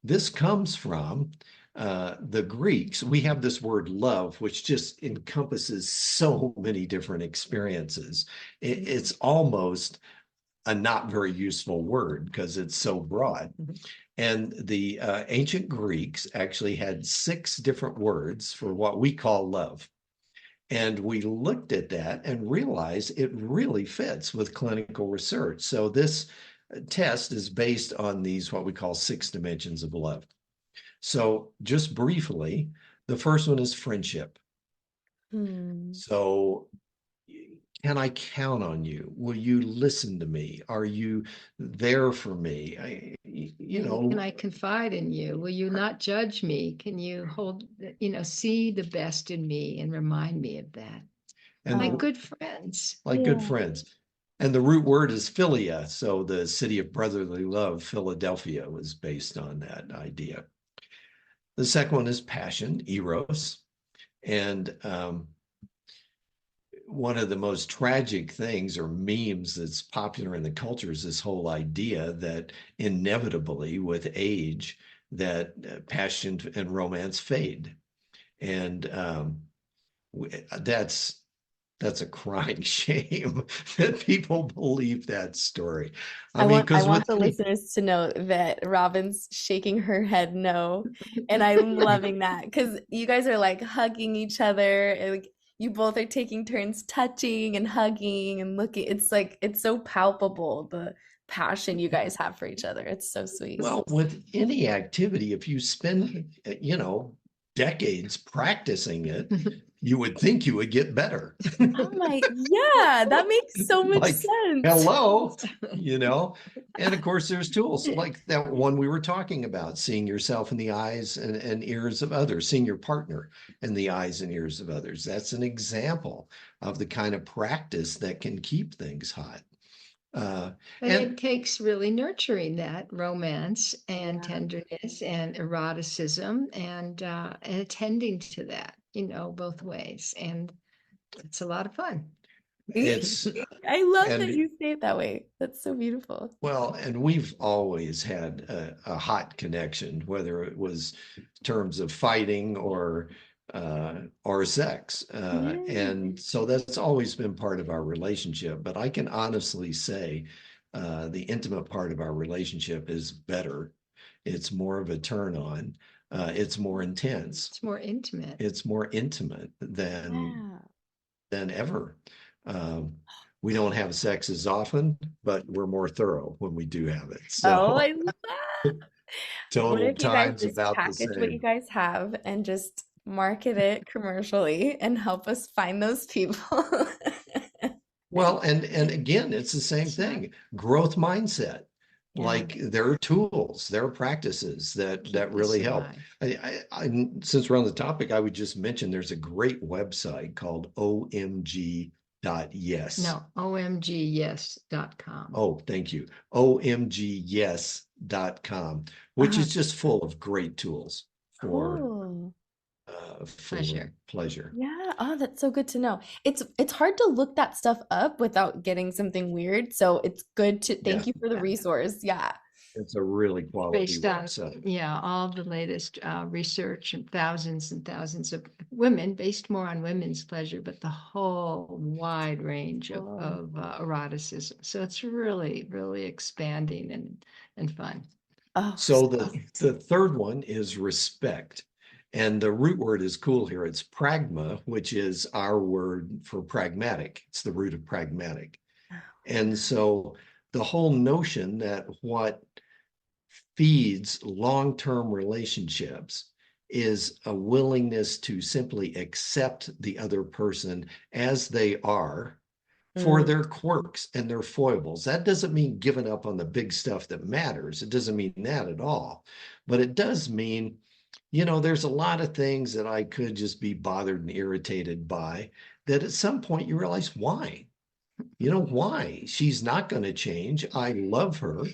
S2: this comes from the Greeks. We have this word love, which just encompasses so many different experiences. It's almost a not very useful word because it's so broad. And the ancient Greeks actually had 6 different words for what we call love. And we looked at that and realized it really fits with clinical research. So this test is based on these, what we call 6 dimensions of love. So just briefly, the first one is friendship.
S1: Hmm.
S2: So can I count on you? Will you listen to me? Are you there for me?
S3: Can I confide in you? Will you not judge me? Can you see the best in me and remind me of that?
S2: and
S3: Like
S1: Oh,
S3: good friends.
S2: like good
S1: yeah.
S2: friends. And the root word is philia. So the city of brotherly love, Philadelphia, was based on that idea. The second one is passion, eros. And one of the most tragic things or memes that's popular in the culture is this whole idea that inevitably with age that passion and romance fade. And that's a crying shame that people believe that story. I
S1: I
S2: mean,
S1: want I
S2: because with
S1: want the
S2: any,
S1: listeners to know that Robin's shaking her head no, and I'm loving that because you guys are like hugging each other, and like you both are taking turns touching and hugging and looking. It's like it's so palpable the passion you guys have for each other. It's so sweet.
S2: well, with any activity, if you spend, decades practicing it, you would think you would get better.
S1: Oh my, yeah, that makes so much
S2: Like,
S1: sense.
S2: hello, you know? And of course, there's tools like that one we were talking about, seeing yourself in the eyes and ears of others, seeing your partner in the eyes and ears of others. That's an example of the kind of practice that can keep things hot. Uh,
S3: And
S2: and
S3: it takes really nurturing that romance and
S1: Yeah.
S3: tenderness and eroticism and attending to that, both ways. And it's a lot of fun.
S2: it's,
S1: I love that
S2: and
S1: you say it that way. That's so beautiful.
S2: Well, and we've always had a hot connection, whether it was terms of fighting or sex,
S1: Yeah.
S2: and so that's always been part of our relationship. But I can honestly say, the intimate part of our relationship is better. It's more of a turn on. It's more intense.
S3: It's more intimate.
S2: It's more intimate
S1: Yeah.
S2: than ever. Um, we don't have sex as often, but we're more thorough when we do have it.
S1: Oh,
S2: So,
S1: I love that. What
S2: Total
S1: if you guys
S2: times
S1: just
S2: about the
S1: package what you
S2: same.
S1: guys have and just market it commercially and help us find those people?
S2: Well, and again, it's the same
S3: Smart.
S2: thing. Growth mindset.
S1: Yeah.
S2: Like there are tools, there are practices
S3: Keep
S2: that
S3: this
S2: really help.
S3: alive.
S2: Since we're on the topic, I would just mention there's a great website called omg.yes.
S3: No, omgyes.com.
S2: Oh, thank you. omgyes.com, which
S1: Uh,
S2: is just full of great tools
S1: cool.
S2: for
S3: Pleasure.
S2: pleasure.
S1: Yeah. Oh, that's so good to know. It's hard to look that stuff up without getting something weird. So it's good to
S2: Yeah,
S1: thank you for the resource. Yeah.
S2: it's a really quality
S3: Based on,
S2: website.
S3: yeah, all the latest research and thousands of women, based more on women's pleasure, but the whole wide range
S1: Cool.
S3: of eroticism. So it's really, really expanding and fun.
S1: Oh,
S2: So
S1: sweet.
S2: the third one is respect. And the root word is cool here. It's pragma, which is our word for pragmatic. It's the root of pragmatic. And so the whole notion that what feeds long-term relationships is a willingness to simply accept the other person as they are for
S1: Mm,
S2: their quirks and their foibles. That doesn't mean giving up on the big stuff that matters. It doesn't mean that at all. But it does mean, there's a lot of things that I could just be bothered and irritated by that at some point you realize why? Why? She's not going to change. I love her.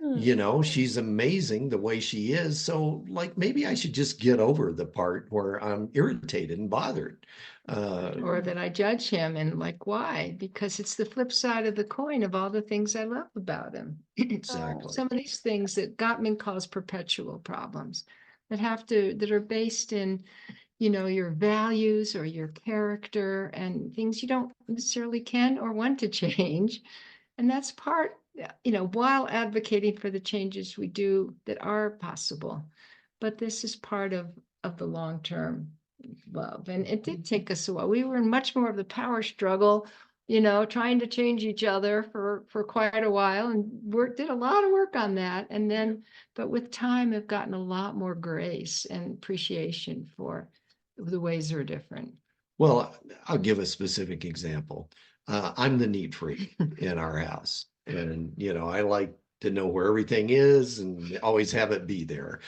S1: mm.
S2: She's amazing the way she is. So, like, maybe I should just get over the part where I'm irritated and bothered.
S3: Or that I judge him and like, why? Because it's the flip side of the coin of all the things I love about him.
S2: Exactly.
S3: Some of these things that Gottman calls perpetual problems that are based in, your values or your character and things you don't necessarily can or want to change. And that's part, while advocating for the changes we do that are possible. But this is part of the long-term love. And it did take us a while. We were in much more of the power struggle, trying to change each other for quite a while and did a lot of work on that. And then, but with time, have gotten a lot more grace and appreciation for the ways are different.
S2: Well, I'll give a specific example. I'm the neat freak in our house. And, I like to know where everything is and always have it be there.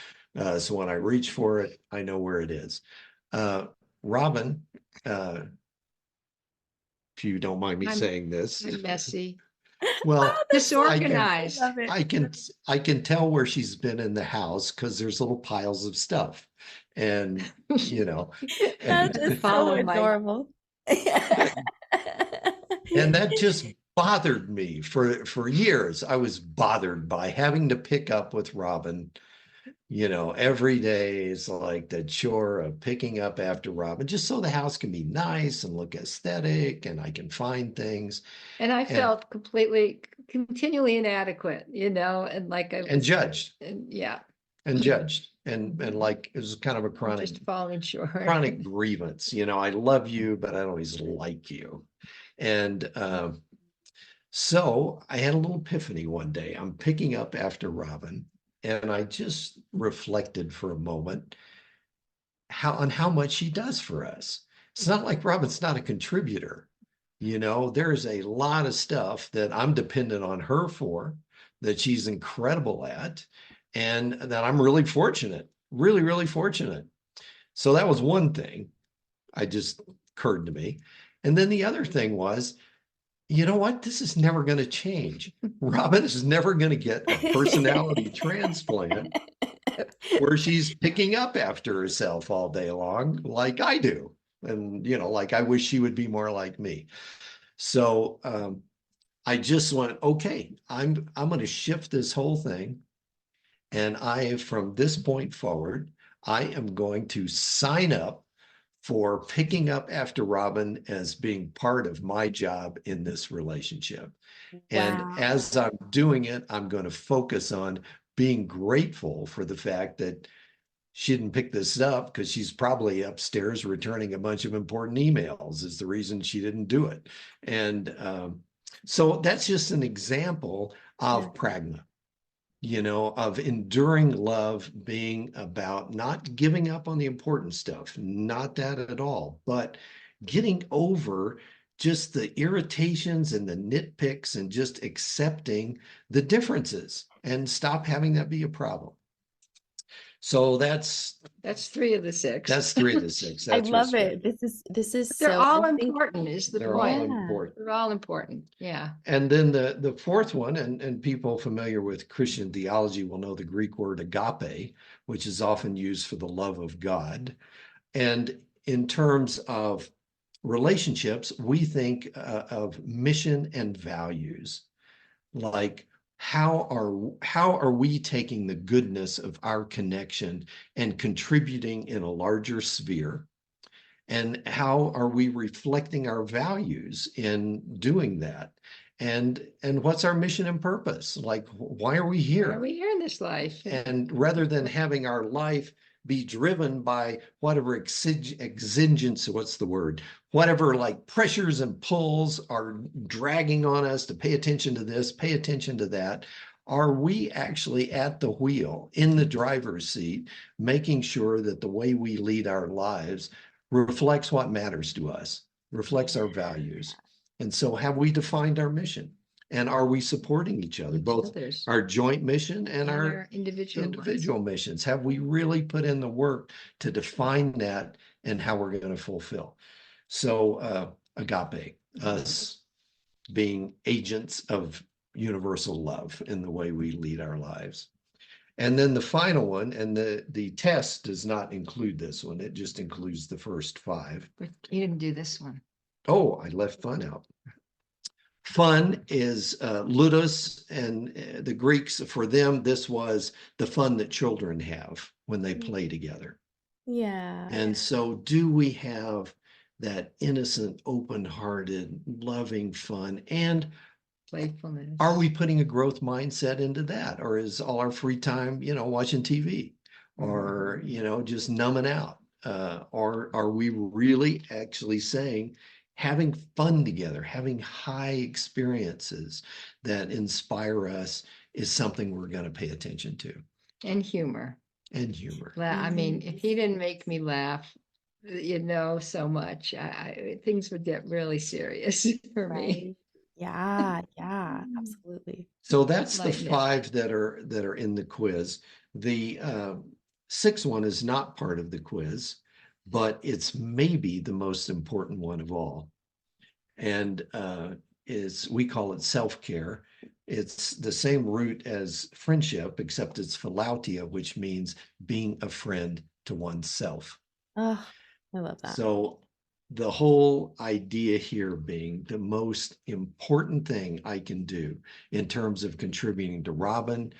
S2: So when I reach for it, I know where it is. Robin, uh, if you don't mind me
S3: I'm,
S2: saying this,
S3: I'm messy,
S2: well,
S1: Oh, that's so
S2: I can
S1: I
S3: disorganized.
S1: love it.
S2: I can tell where she's been in the house because there's little piles of stuff. And,
S1: That
S2: and
S1: is so
S3: Follow my
S1: adorable.
S2: And that just bothered me for years. I was bothered by having to pick up with Robin. Every day is like the chore of picking up after Robin, just so the house can be nice and look aesthetic and I can find things
S3: And I
S2: and
S3: felt continually inadequate, and like I
S2: and
S3: was,
S2: judged
S3: and yeah,
S2: and judged and like it was kind of a
S3: just falling short.
S2: chronic grievance. I love you, but I don't always like you. And so I had a little epiphany one day. I'm picking up after Robin, and I just reflected for a moment how much she does for us. It's not like Robin's not a contributor. There's a lot of stuff that I'm dependent on her for, that she's incredible at, and that I'm really fortunate, really, really fortunate. So that was one thing I just occurred to me. And then the other thing was, you know what? This is never going to change. Robin is never going to get a personality transplant where she's picking up after herself all day long, like I do. And, like I wish she would be more like me. So I just went, okay, I'm going to shift this whole thing. And from this point forward, I am going to sign up for picking up after Robin as being part of my job in this relationship. And
S1: Wow.
S2: as I'm doing it, I'm going to focus on being grateful for the fact that she didn't pick this up because she's probably upstairs returning a bunch of important emails is the reason she didn't do it. And so that's just an example
S1: Yeah.
S2: of pragma. of enduring love being about not giving up on the important stuff, not that at all, but getting over just the irritations and the nitpicks and just accepting the differences and stop having that be a problem. So that's
S3: 3 of the 6.
S2: that's 3 of the 6.
S1: I
S2: That's
S1: love
S2: respect.
S1: it. This is
S3: They're
S1: so
S3: all
S1: I think
S3: important is the
S2: They're all
S3: point.
S1: yeah.
S2: important.
S3: They're all important. Yeah.
S2: And then the 4th one, and people familiar with Christian theology will know the Greek word agape, which is often used for the love of God. And in terms of relationships, we think of mission and values, like how are we taking the goodness of our connection and contributing in a larger sphere? And how are we reflecting our values in doing that? And what's our mission and purpose? Like, why are we
S3: Why
S2: here?
S3: are we here in this life?
S2: And rather than having our life be driven by whatever exigence, what's the word? Whatever like pressures and pulls are dragging on us to pay attention to this, pay attention to that. Are we actually at the wheel, in the driver's seat, making sure that the way we lead our lives reflects what matters to us, reflects our values? And so have we defined our mission? And are we supporting each other, both
S3: Others.
S2: our joint mission and our
S3: individual ones.
S2: missions? Have we really put in the work to define that and how we're going to fulfill? So agape, us being agents of universal love in the way we lead our lives. And then the final one, and the test does not include this one. It just includes the first 5.
S3: But you didn't do this one.
S2: Oh, I left fun out. Fun is ludus, and the Greeks, for them, this was the fun that children have when they play together.
S1: Yeah.
S2: And so do we have that innocent, open-hearted, loving fun? And
S3: Playfulness.
S2: are we putting a growth mindset into that? Or is all our free time, watching TV or, just numbing out? Or are we really actually saying, having fun together, having high experiences that inspire us is something we're going to pay attention to?
S3: And humor.
S2: And humor.
S3: I mean, if he didn't make me laugh, so much, things would get really serious for me.
S1: Right. Yeah, absolutely.
S2: So that's the
S3: Lightness.
S2: 5 that are in the quiz. The 6th one is not part of the quiz, but it's maybe the most important one of all. And we call it self-care. It's the same root as friendship, except it's philautia, which means being a friend to oneself.
S1: Oh, I love that.
S2: So the whole idea here being the most important thing I can do in terms of contributing to Robin,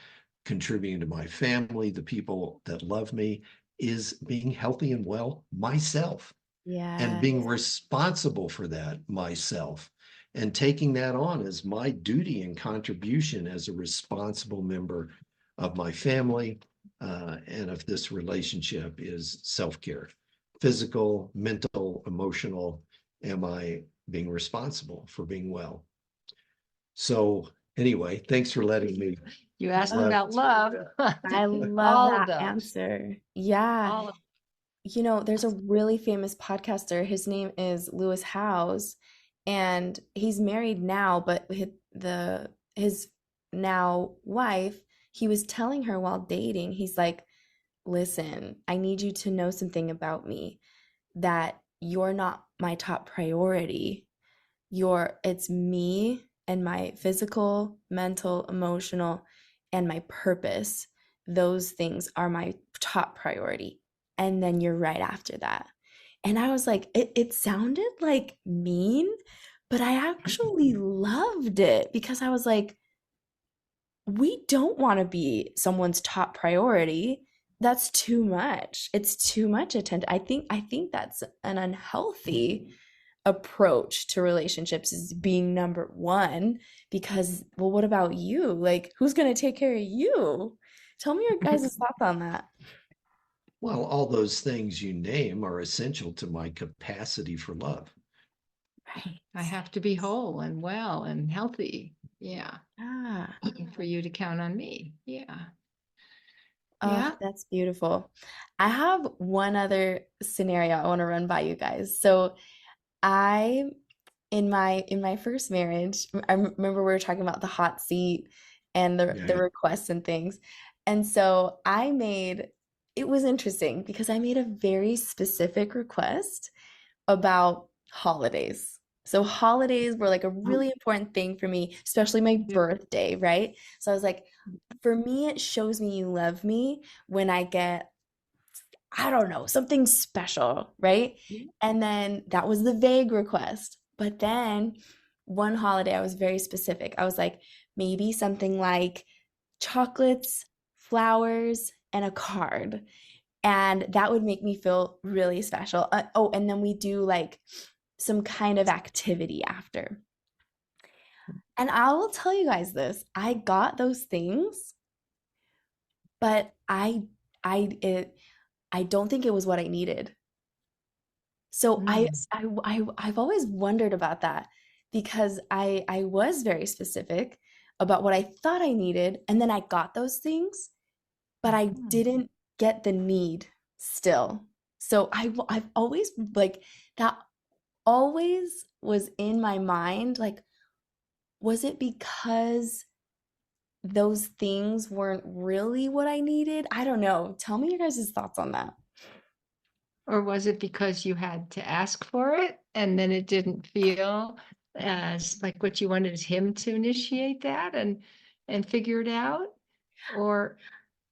S2: contributing to my family, the people that love me, is being healthy and well myself.
S1: Yeah.
S2: And being responsible for that myself, and taking that on as my duty and contribution as a responsible member of my family and of this relationship is self-care. Physical, mental, emotional. Am I being responsible for being well? So anyway, thanks for letting me.
S3: You asked about love.
S1: I
S3: All
S1: love
S3: of
S1: that
S3: those.
S1: answer. Yeah.
S3: All of
S1: There's a really famous podcaster. His name is Lewis Howes, and he's married now, but his now wife, he was telling her while dating, he's like, listen, I need you to know something about me, that you're not my top priority. It's me and my physical, mental, emotional, and my purpose. Those things are my top priority. And then you're right after that. And I was like, it sounded like mean, but I actually loved it, because I was like, we don't want to be someone's top priority. That's too much. It's too much attention. I think that's an unhealthy approach to relationships, is being number one, because, well, what about you? Like, who's going to take care of you? Tell me your guys' thoughts on that.
S2: Well, all those things you name are essential to my capacity for love.
S3: I have to be whole and well and healthy. Yeah.
S1: Ah,
S3: For you to count on me. Yeah.
S1: oh,
S3: Yeah.
S1: that's beautiful. I have one other scenario I want to run by you guys. So I in my first marriage, I remember we were talking about the hot seat and the
S2: Yeah.
S1: requests and things. And so it was interesting because I made a very specific request about holidays. So holidays were like a really important thing for me, especially my
S3: Yeah.
S1: birthday, right? So I was like, for me, it shows me you love me when I get, I don't know, something special, right? And then that was the vague request. But then one holiday, I was very specific. I was like, maybe something like chocolates, flowers, and a card. And that would make me feel really special. Oh, and then we do like some kind of activity after. And I will tell you guys this, I got those things, but I don't think it was what I needed. So
S3: Mm.
S1: I've always wondered about that because I was very specific about what I thought I needed, and then I got those things, but I
S3: Mhm.
S1: didn't get the need still. So I've always like that always was in my mind like was it because those things weren't really what I needed? I don't know. Tell me your guys' thoughts on that.
S3: Or was it because you had to ask for it and then it didn't feel as like what you wanted him to initiate that and figure it out? Or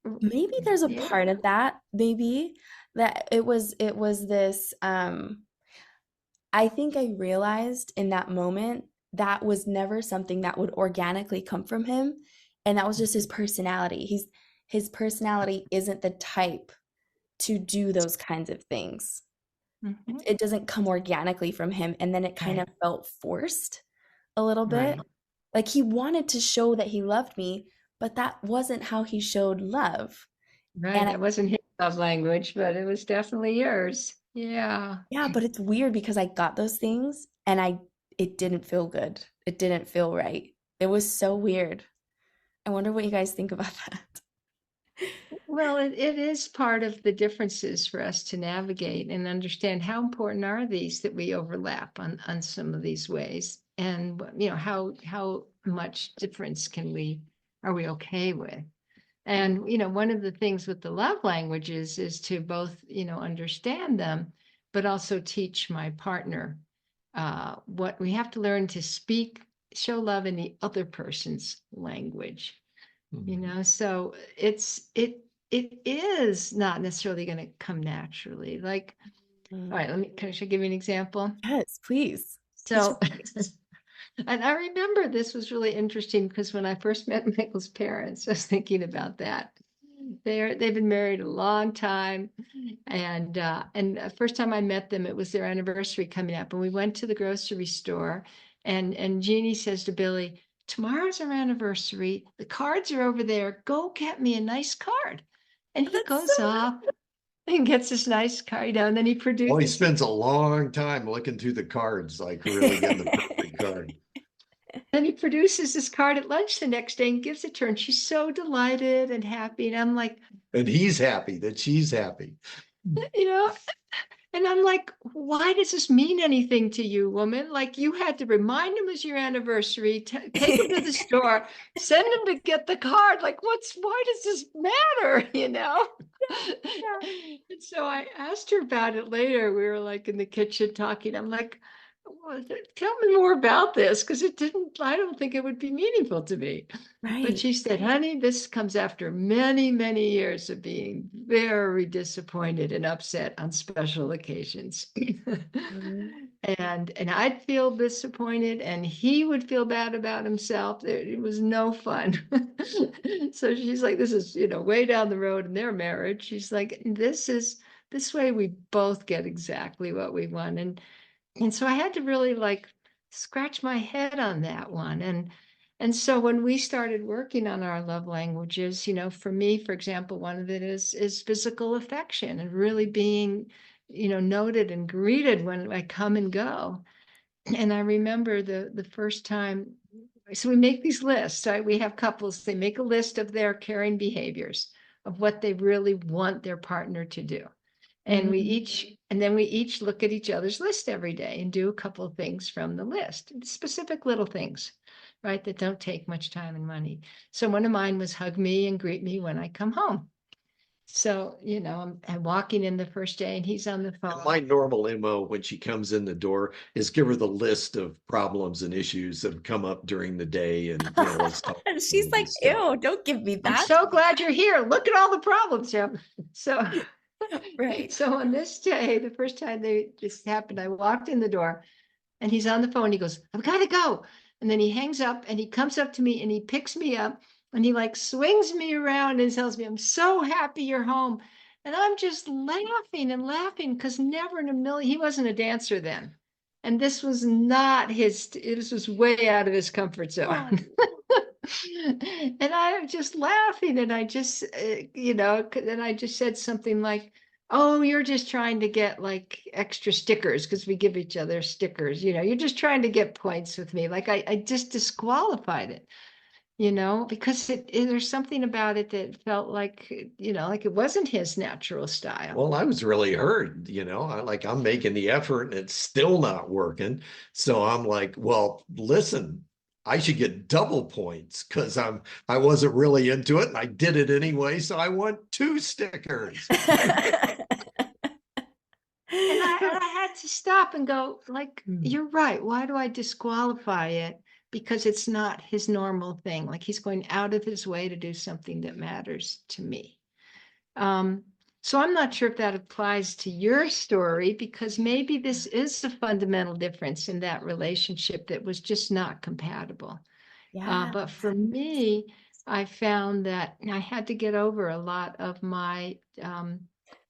S1: Maybe there's a
S3: yeah.
S1: part of that, maybe that it was this I think I realized in that moment that was never something that would organically come from him, and that was just his personality. His personality isn't the type to do those kinds of things.
S3: Mhm.
S1: It doesn't come organically from him, and then it kind
S3: Right.
S1: of felt forced a little bit.
S3: Right.
S1: Like he wanted to show that he loved me, but that wasn't how he showed love.
S3: Right.
S1: And
S3: That wasn't his love language, but it was definitely yours. Yeah.
S1: yeah, but it's weird because I got those things and it didn't feel good. It didn't feel right. It was so weird. I wonder what you guys think about that.
S3: Well, it is part of the differences for us to navigate and understand how important are these that we overlap on some of these ways, and how much difference are we okay with? And one of the things with the love languages is to both understand them, but also teach my partner what we have to learn to show love in the other person's language.
S2: Mhm.
S3: So it is not necessarily going to come naturally. Like, all
S1: Mm.
S3: right, should I give you an example?
S1: Yes, please. Teach
S3: So, and I remember this was really interesting because when I first met Michael's parents, I was thinking about that. They've been married a long time, and the first time I met them, it was their anniversary coming up, and we went to the grocery store, and Jeannie says to Billy, "Tomorrow's our anniversary. The cards are over there. Go get me a nice card." And he
S1: That's so
S3: goes off and gets this nice card, and then he
S2: Well, he
S3: produced.
S2: spends a long time looking through the cards, like really getting the perfect card.
S3: Then he produces this card at lunch the next day and gives it to her, and she's so delighted and happy. And I'm like,
S2: And he's happy that she's happy.
S3: you know, and I'm like, why does this mean anything to you, woman? Like you had to remind him it's your anniversary, take him to the store, send him to get the card. Like, why does this matter?
S1: yeah.
S3: And so I asked her about it later. We were like in the kitchen talking. I'm like, well, tell me more about this because I don't think it would be meaningful to me. But
S1: Right.
S3: she said, honey, this comes after many, many years of being very disappointed and upset on special occasions.
S1: Mhm.
S3: And I'd feel disappointed and he would feel bad about himself. It was no fun. So she's like, this is, way down the road in their marriage. She's like, this way we both get exactly what we want. And so I had to really like scratch my head on that one. And so when we started working on our love languages, for me, for example, one of it is physical affection and really being, noted and greeted when I come and go. And I remember the first time, so we make these lists, right? We have couples, they make a list of their caring behaviors, of what they really want their partner to do. And then we each look at each other's list every day and do a couple of things from the list, specific little things, right? That don't take much time and money. So one of mine was hug me and greet me when I come home. So, I'm walking in the first day and he's on the
S2: My
S3: phone.
S2: normal MO when she comes in the door is give her the list of problems and issues that have come up during the day, and let's talk
S1: And she's
S2: some of
S1: like,
S2: this stuff.
S1: ew, don't give me
S3: I'm
S1: that.
S3: so glad you're here. Look at all the problems, Jim. So,
S1: Right.
S3: so on this day, the first time this happened, I walked in the door and he's on the phone. He goes, I've got to go. And then he hangs up and he comes up to me and he picks me up and he like swings me around and tells me, I'm so happy you're home. And I'm just laughing and laughing because never in a million, he wasn't a dancer then. And this was not this was way out of his comfort
S1: Oh,
S3: zone. And I'm just laughing and I just, then I just said something like, oh, you're just trying to get like extra stickers because we give each other stickers. You're just trying to get points with me. Like I just disqualified it, because there's something about it that felt like, like it wasn't his natural style.
S2: Well, I was really hurt, I'm making the effort and it's still not working. So I'm like, well, listen, I should get double points because I wasn't really into it and I did it anyway. So I want two stickers.
S3: And I had to stop and go, like,
S2: Hmm.
S3: you're right. Why do I disqualify it? Because it's not his normal thing. Like he's going out of his way to do something that matters to me. Um, so I'm not sure if that applies to your story because maybe this is a fundamental difference in that relationship that was just not compatible.
S1: Yeah.
S3: But for me, I found that I had to get over a lot of my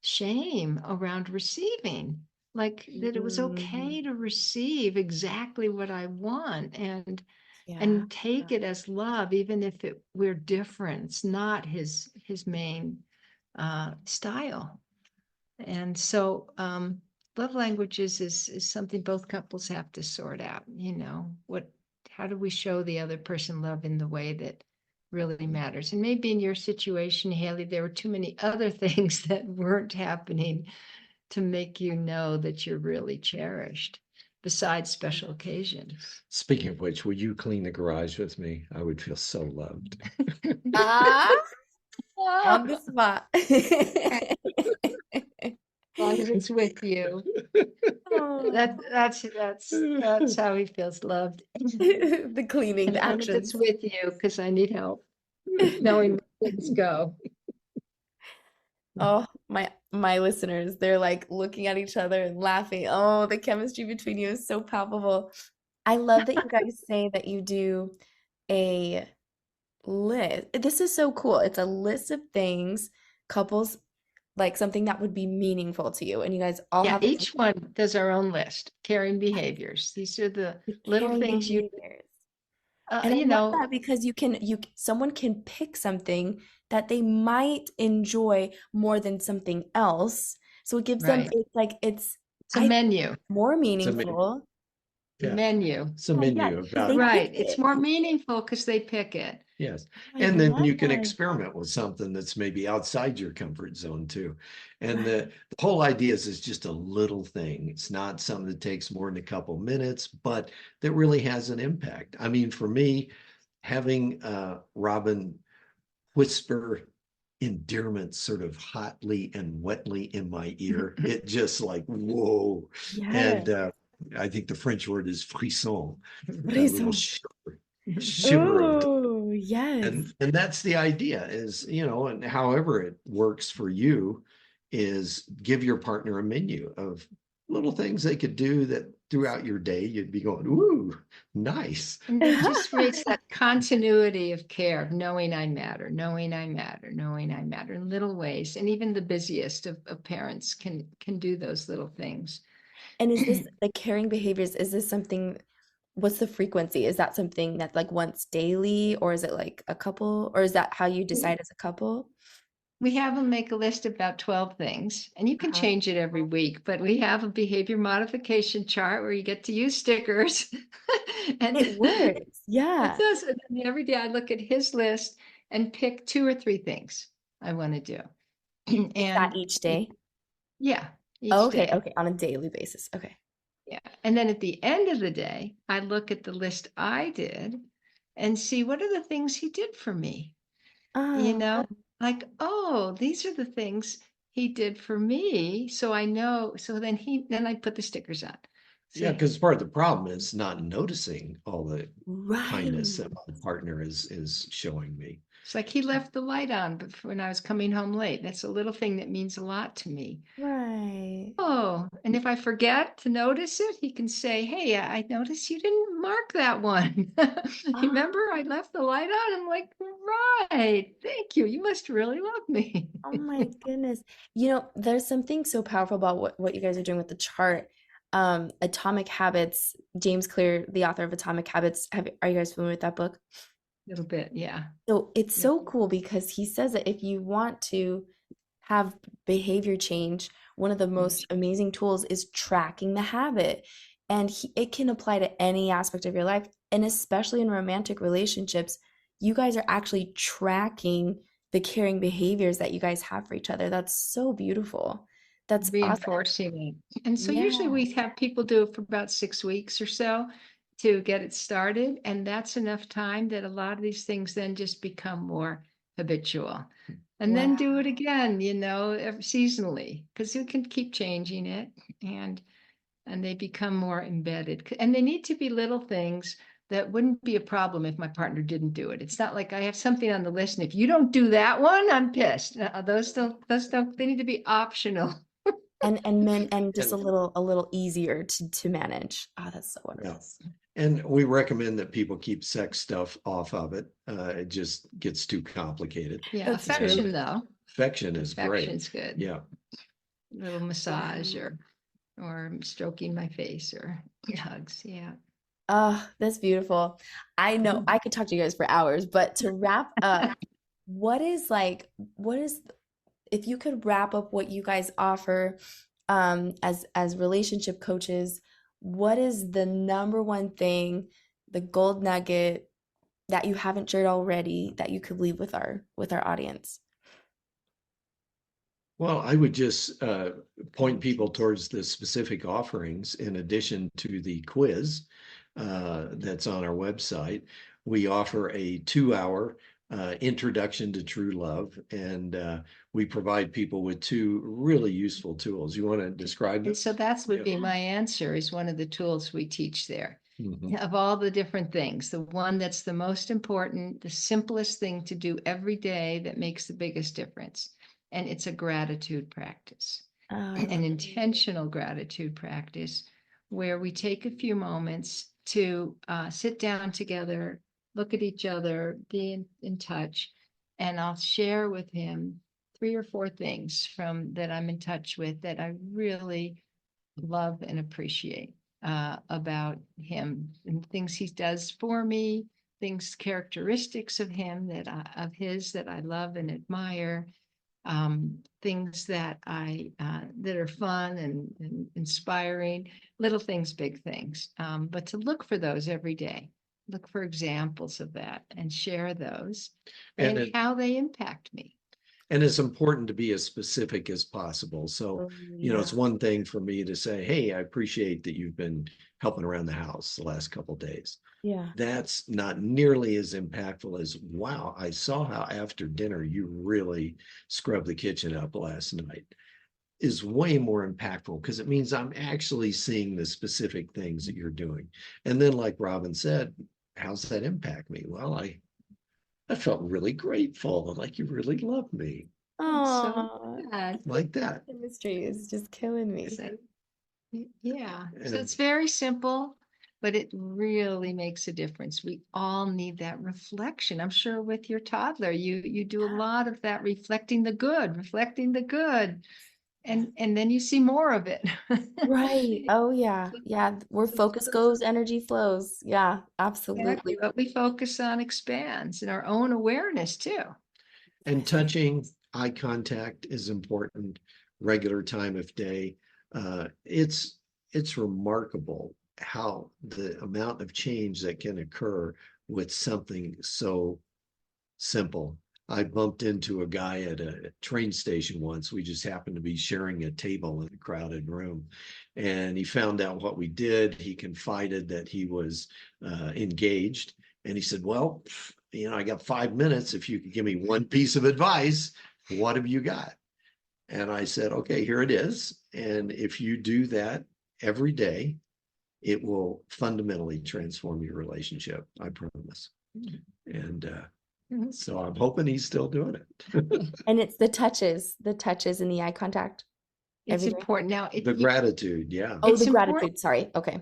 S3: shame around receiving, like that it was
S1: Mm,
S3: okay to receive exactly what I want
S1: yeah.
S3: and take it as love, even if we're different. It's not his main style. And so love languages is something both couples have to sort out, how do we show the other person love in the way that really matters? And maybe in your situation, Haley, there were too many other things that weren't happening to make you know that you're really cherished besides special occasions.
S2: Speaking of which, would you clean the garage with me? I would feel so loved.
S1: Ah, on the
S3: As
S1: spot.
S3: long as it's with you.
S1: Oh.
S3: That's how he feels loved.
S1: The cleaning,
S3: As
S1: the
S3: long as it's
S1: actions.
S3: with you, because I need help knowing where things go.
S1: Oh, my listeners, they're like looking at each other and laughing. Oh, the chemistry between you is so palpable. I love that you guys say that you do a list. This is so cool. It's a list of things, couples, like something that would be meaningful to you. And you guys all
S3: Yeah,
S1: have
S3: each one does our own list. Caring behaviors. These are the
S1: the
S3: little
S1: caring
S3: things you,
S1: behaviors. And I
S3: you
S1: love
S3: know,
S1: that because someone can pick something that they might enjoy more than something else. So it gives them,
S3: right.
S1: it's like it's
S3: It's a
S1: I think
S3: menu.
S1: more
S2: It's a menu.
S1: meaningful.
S2: Yeah,
S3: Menu.
S2: it's a
S1: Yeah, yeah,
S2: menu
S1: because
S2: about
S1: they
S3: Right.
S1: picked
S3: It's
S1: it.
S3: more meaningful because they pick it.
S2: yes.
S1: I
S2: And then
S1: love
S2: you can
S1: that.
S2: experiment with something that's maybe outside your comfort zone too. And
S1: Right.
S2: the whole idea is it's just a little thing. It's not something that takes more than a couple minutes, but that really has an impact. I mean, for me, having Robin whisper endearment sort of hotly and wetly in my ear, it just like, whoa.
S1: Yes.
S2: And I think the French word is frisson, that little
S1: Raison.
S2: shiver of,
S1: Oh, yes.
S2: and that's the idea is, and however it works for you is give your partner a menu of little things they could do that throughout your day you'd be going, ooh, nice.
S3: And it just creates that continuity of care, of knowing I matter, knowing I matter, knowing I matter in little ways. And even the busiest of parents can do those little things.
S1: And is this like caring behaviors? Is this something, what's the frequency? Is that something that like once daily, or is it like a couple, or is that how you decide as a couple?
S3: we have them make a list of about 12 things, and you can
S1: Uh-huh.
S3: change it every week, but we have a behavior modification chart where you get to use stickers. And
S1: It works.
S3: it
S1: Yeah.
S3: does. And then every day I look at his list and pick 2 or 3 things I want to do.
S1: Is that
S3: And
S1: each day?
S3: yeah, each
S1: Okay,
S3: day.
S1: okay, on a daily basis. Okay.
S3: Yeah. And then at the end of the day, I look at the list I did and see what are the things he did for me. You
S1: Oh,
S3: know, like, oh, these are the things he did for me. So I know. So then I put the stickers on.
S2: Yeah,
S3: Say,
S2: because part of the problem is not noticing all the kindness
S1: right.
S2: that my partner is showing me.
S3: it's like he left the light on when I was coming home late. That's a little thing that means a lot to me.
S1: Right.
S3: Oh, and if I forget to notice it, he can say, hey, I noticed you didn't mark that one. Remember,
S1: Oh,
S3: I left the light on. I'm like, right. Thank you. You must really love me.
S1: oh my goodness. You know, there's something so powerful about what you guys are doing with the chart. Atomic Habits, James Clear, the author of Atomic Habits. Are you guys familiar with that book?
S3: A little bit. Yeah.
S1: So it's
S3: Yeah.
S1: so cool because he says that if you want to have behavior change, one of the most amazing tools is tracking the habit. And it can apply to any aspect of your life. And especially in romantic relationships, you guys are actually tracking the caring behaviors that you guys have for each other. That's so beautiful. That's awesome.
S3: Reinforcing it. And so usually
S1: Yeah.
S3: we have people do it for about 6 weeks or so to get it started. And that's enough time that a lot of these things then just become more habitual. And then do it
S1: Wow.
S3: again, seasonally, because you can keep changing it and they become more embedded. And they need to be little things that wouldn't be a problem if my partner didn't do it. It's not like I have something on the list, and if you don't do that one, I'm pissed. Those don't, they need to be optional.
S1: And just
S2: And
S1: a little easier to manage. Oh, that's so
S2: yeah,
S1: wonderful.
S2: and we recommend that people keep sex stuff off of it. It just gets too complicated.
S3: Yeah,
S1: That's true.
S3: affection though.
S2: Affection is great.
S3: Affection's good.
S2: Yeah.
S3: A little
S1: Yeah.
S3: massage or stroking my face or hugs. Yeah.
S1: Oh, that's beautiful. I know I could talk to you guys for hours, but to wrap up, what is if you could wrap up what you guys offer as relationship coaches, what is the number one thing, the gold nugget that you haven't shared already that you could leave with our audience?
S2: Well, I would just point people towards the specific offerings in addition to the quiz that's on our website. We offer a 2 hour introduction to true love, and we provide people with 2 really useful tools. You want to describe
S3: And
S2: them?
S3: so that's would be my answer is one of the tools we teach there.
S2: Mhm.
S3: Of all the different things, the one that's the most important, the simplest thing to do every day that makes the biggest difference. And it's a gratitude practice,
S1: Oh, I
S3: an
S1: love it.
S3: intentional gratitude practice where we take a few moments to sit down together, look at each other, be in touch, and I'll share with him 3 or 4 things from that I'm in touch with that I really love and appreciate about him and things he does for me, things, characteristics of him of his that I love and admire, things that that are fun and inspiring, little things, big things. But to look for those every day, look for examples of that and share those
S2: And
S3: and
S2: it,
S3: how they impact me.
S2: and it's important to be as specific as possible. So,
S1: Oh, yeah.
S2: it's one thing for me to say, hey, I appreciate that you've been helping around the house the last couple of days.
S1: Yeah.
S2: That's not nearly as impactful as, wow, I saw how after dinner you really scrubbed the kitchen up last night, is way more impactful because it means I'm actually seeing the specific things that you're doing. And then, like Robin said, how's that impact me? Well, I felt really grateful, like you really love me,
S3: It's so
S1: Oh,
S3: bad.
S2: like that.
S1: chemistry is just killing me.
S3: So, yeah. So
S2: And
S3: it's very simple, but it really makes a difference. We all need that reflection. I'm sure with your toddler, you do a lot of that reflecting the good, and then you see more of it.
S1: Right. Oh, yeah. Yeah. Where focus goes, energy flows. Yeah,
S3: Exactly.
S1: absolutely.
S3: What we focus on expands in our own awareness too.
S2: and touching eye contact is important, regular time of day. It's remarkable how the amount of change that can occur with something so simple. I bumped into a guy at a train station once. We just happened to be sharing a table in a crowded room. And he found out what we did. He confided that he was engaged. And he said, well, I got 5 minutes. If you could give me one piece of advice, what have you got? And I said, okay, here it is. And if you do that every day, it will fundamentally transform your relationship. I promise. And so I'm hoping he's still doing it.
S1: And it's the touches and the eye contact
S3: It's
S1: every day.
S3: important. Now,
S2: The gratitude, yeah.
S1: Oh,
S3: it's
S1: the
S3: important
S1: gratitude. Sorry. Okay.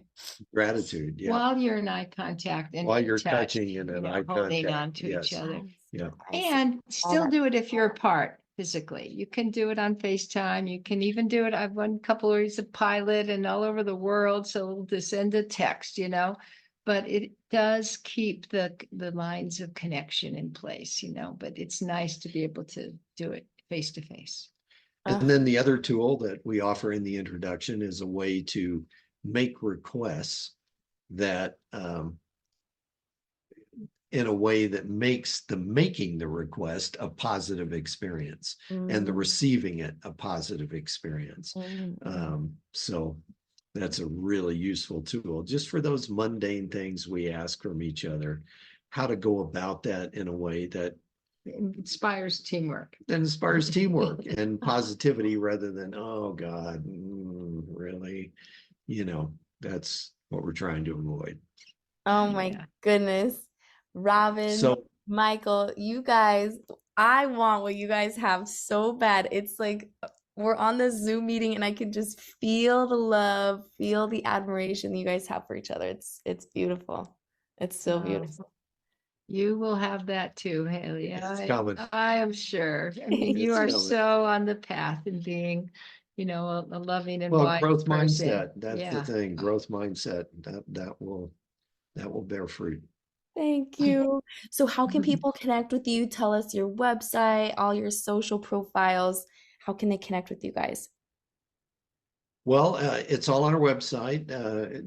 S2: Gratitude, yeah.
S3: while you're in eye contact and
S2: While
S3: in
S2: you're
S3: touch,
S2: touching in an eye
S3: holding
S2: contact,
S3: on to each
S2: yes.
S3: other.
S2: Yeah.
S1: I see.
S3: And
S1: All
S3: still
S1: that.
S3: do it if you're apart physically. You can do it on FaceTime. You can even do it. I've one couple where he's a pilot and all over the world. So we'll just send a text, but it does keep the lines of connection in place, but it's nice to be able to do it face to face.
S2: And then the other tool that we offer in the introduction is a way to make requests that in a way that makes the making the request a positive experience and the receiving it a positive experience. So that's a really useful tool just for those mundane things we ask from each other, how to go about that in a way that
S3: inspires teamwork.
S2: And positivity rather than, oh God, really, that's what we're trying to avoid.
S1: Oh my goodness. Robin,
S2: So
S1: Michael, you guys, I want what you guys have so bad. It's like we're on the Zoom meeting and I can just feel the love, feel the admiration you guys have for each other. It's beautiful. It's so beautiful.
S3: You will have that too, Haley.
S2: it's coming.
S3: I am sure. I mean, you
S2: It's
S3: are
S2: coming.
S3: so on the path and being, a loving and
S2: Well,
S3: wise
S2: growth
S3: person.
S2: mindset. That's the thing. Growth mindset. That will bear fruit.
S1: Thank you. So how can people connect with you? Tell us your website, all your social profiles. How can they connect with you guys?
S2: Well, it's all on our website,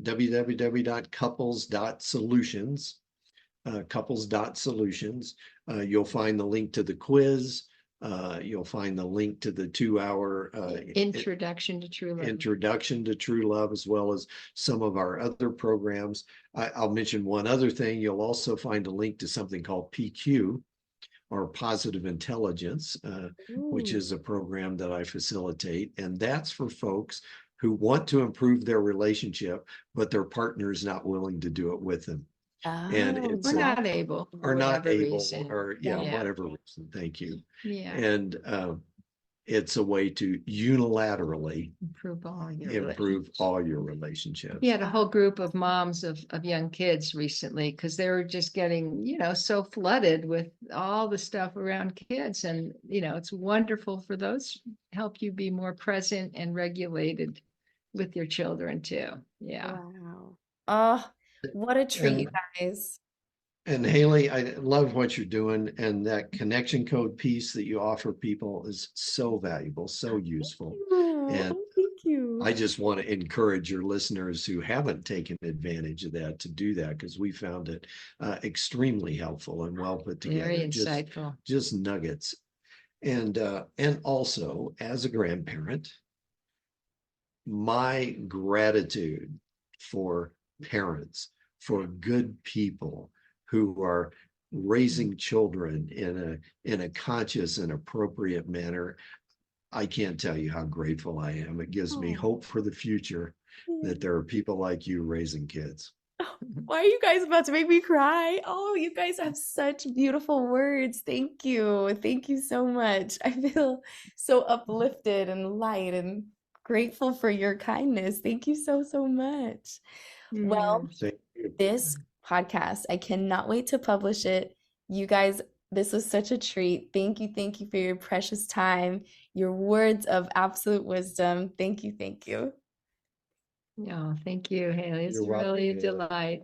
S2: www.couples.solutions. Couples.solutions. You'll find the link to the quiz. You'll find the link to the 2-hour
S3: Introduction to True
S2: Love, as well as some of our other programs. I'll mention one other thing. You'll also find a link to something called PQ, or Positive Intelligence, which is a program that I facilitate. And that's for folks who want to improve their relationship, but their partner is not willing to do it with them. And it's
S3: not able,
S2: whatever
S3: reason.
S2: reason. Thank you.
S3: Yeah.
S2: And it's a way to unilaterally
S3: improve
S2: all your relationships.
S3: We had a whole group of moms of young kids recently because they were just getting, so flooded with all the stuff around kids. And, it's wonderful for those, help you be more present and regulated with your children too. Yeah.
S1: Wow. Oh, what a treat, you guys.
S2: And Haley, I love what you're doing. And that connection code piece that you offer people is so valuable, so useful. And
S1: thank you.
S2: I just want to encourage your listeners who haven't taken advantage of that to do that, because we found it extremely helpful and well put together.
S3: Very insightful.
S2: Just nuggets. And also, as a grandparent, my gratitude for parents, for good people who are raising children in a conscious and appropriate manner. I can't tell you how grateful I am. It gives me hope for the future that there are people like you raising kids.
S1: Why are you guys about to make me cry? Oh, you guys have such beautiful words. Thank you. Thank you so much. I feel so uplifted and light and grateful for your kindness. Thank you so, so much. Well, this podcast, I cannot wait to publish it. You guys, this was such a treat. Thank you. Thank you for your precious time, your words of absolute wisdom. Thank you. Thank you.
S3: No, thank you, Haley. It's really a delight.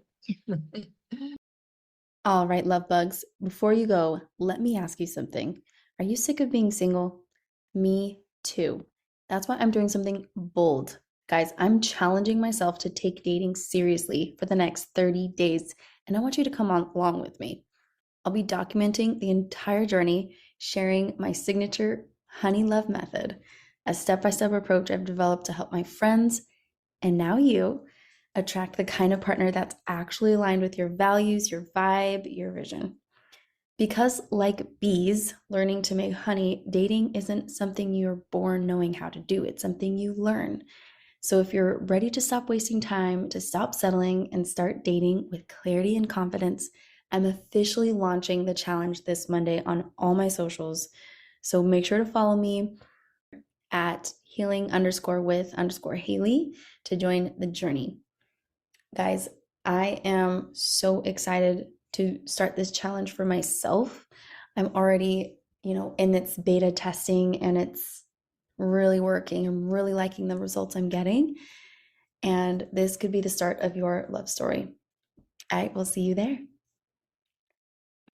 S1: All right, love bugs. Before you go, let me ask you something. Are you sick of being single? Me too. That's why I'm doing something bold. Guys, I'm challenging myself to take dating seriously for the next 30 days, and I want you to come on along with me. I'll be documenting the entire journey, sharing my signature honey love method, a step by step approach I've developed to help my friends and now you attract the kind of partner that's actually aligned with your values, your vibe, your vision. Because, like bees learning to make honey, dating isn't something you're born knowing how to do, it's something you learn. So, if you're ready to stop wasting time, to stop settling, and start dating with clarity and confidence, I'm officially launching the challenge this Monday on all my socials. So, make sure to follow me at healing underscore with underscore Haley to join the journey. Guys, I am so excited to start this challenge for myself. I'm already, in its beta testing and it's really working. I'm really liking the results I'm getting. And this could be the start of your love story. I will see you there.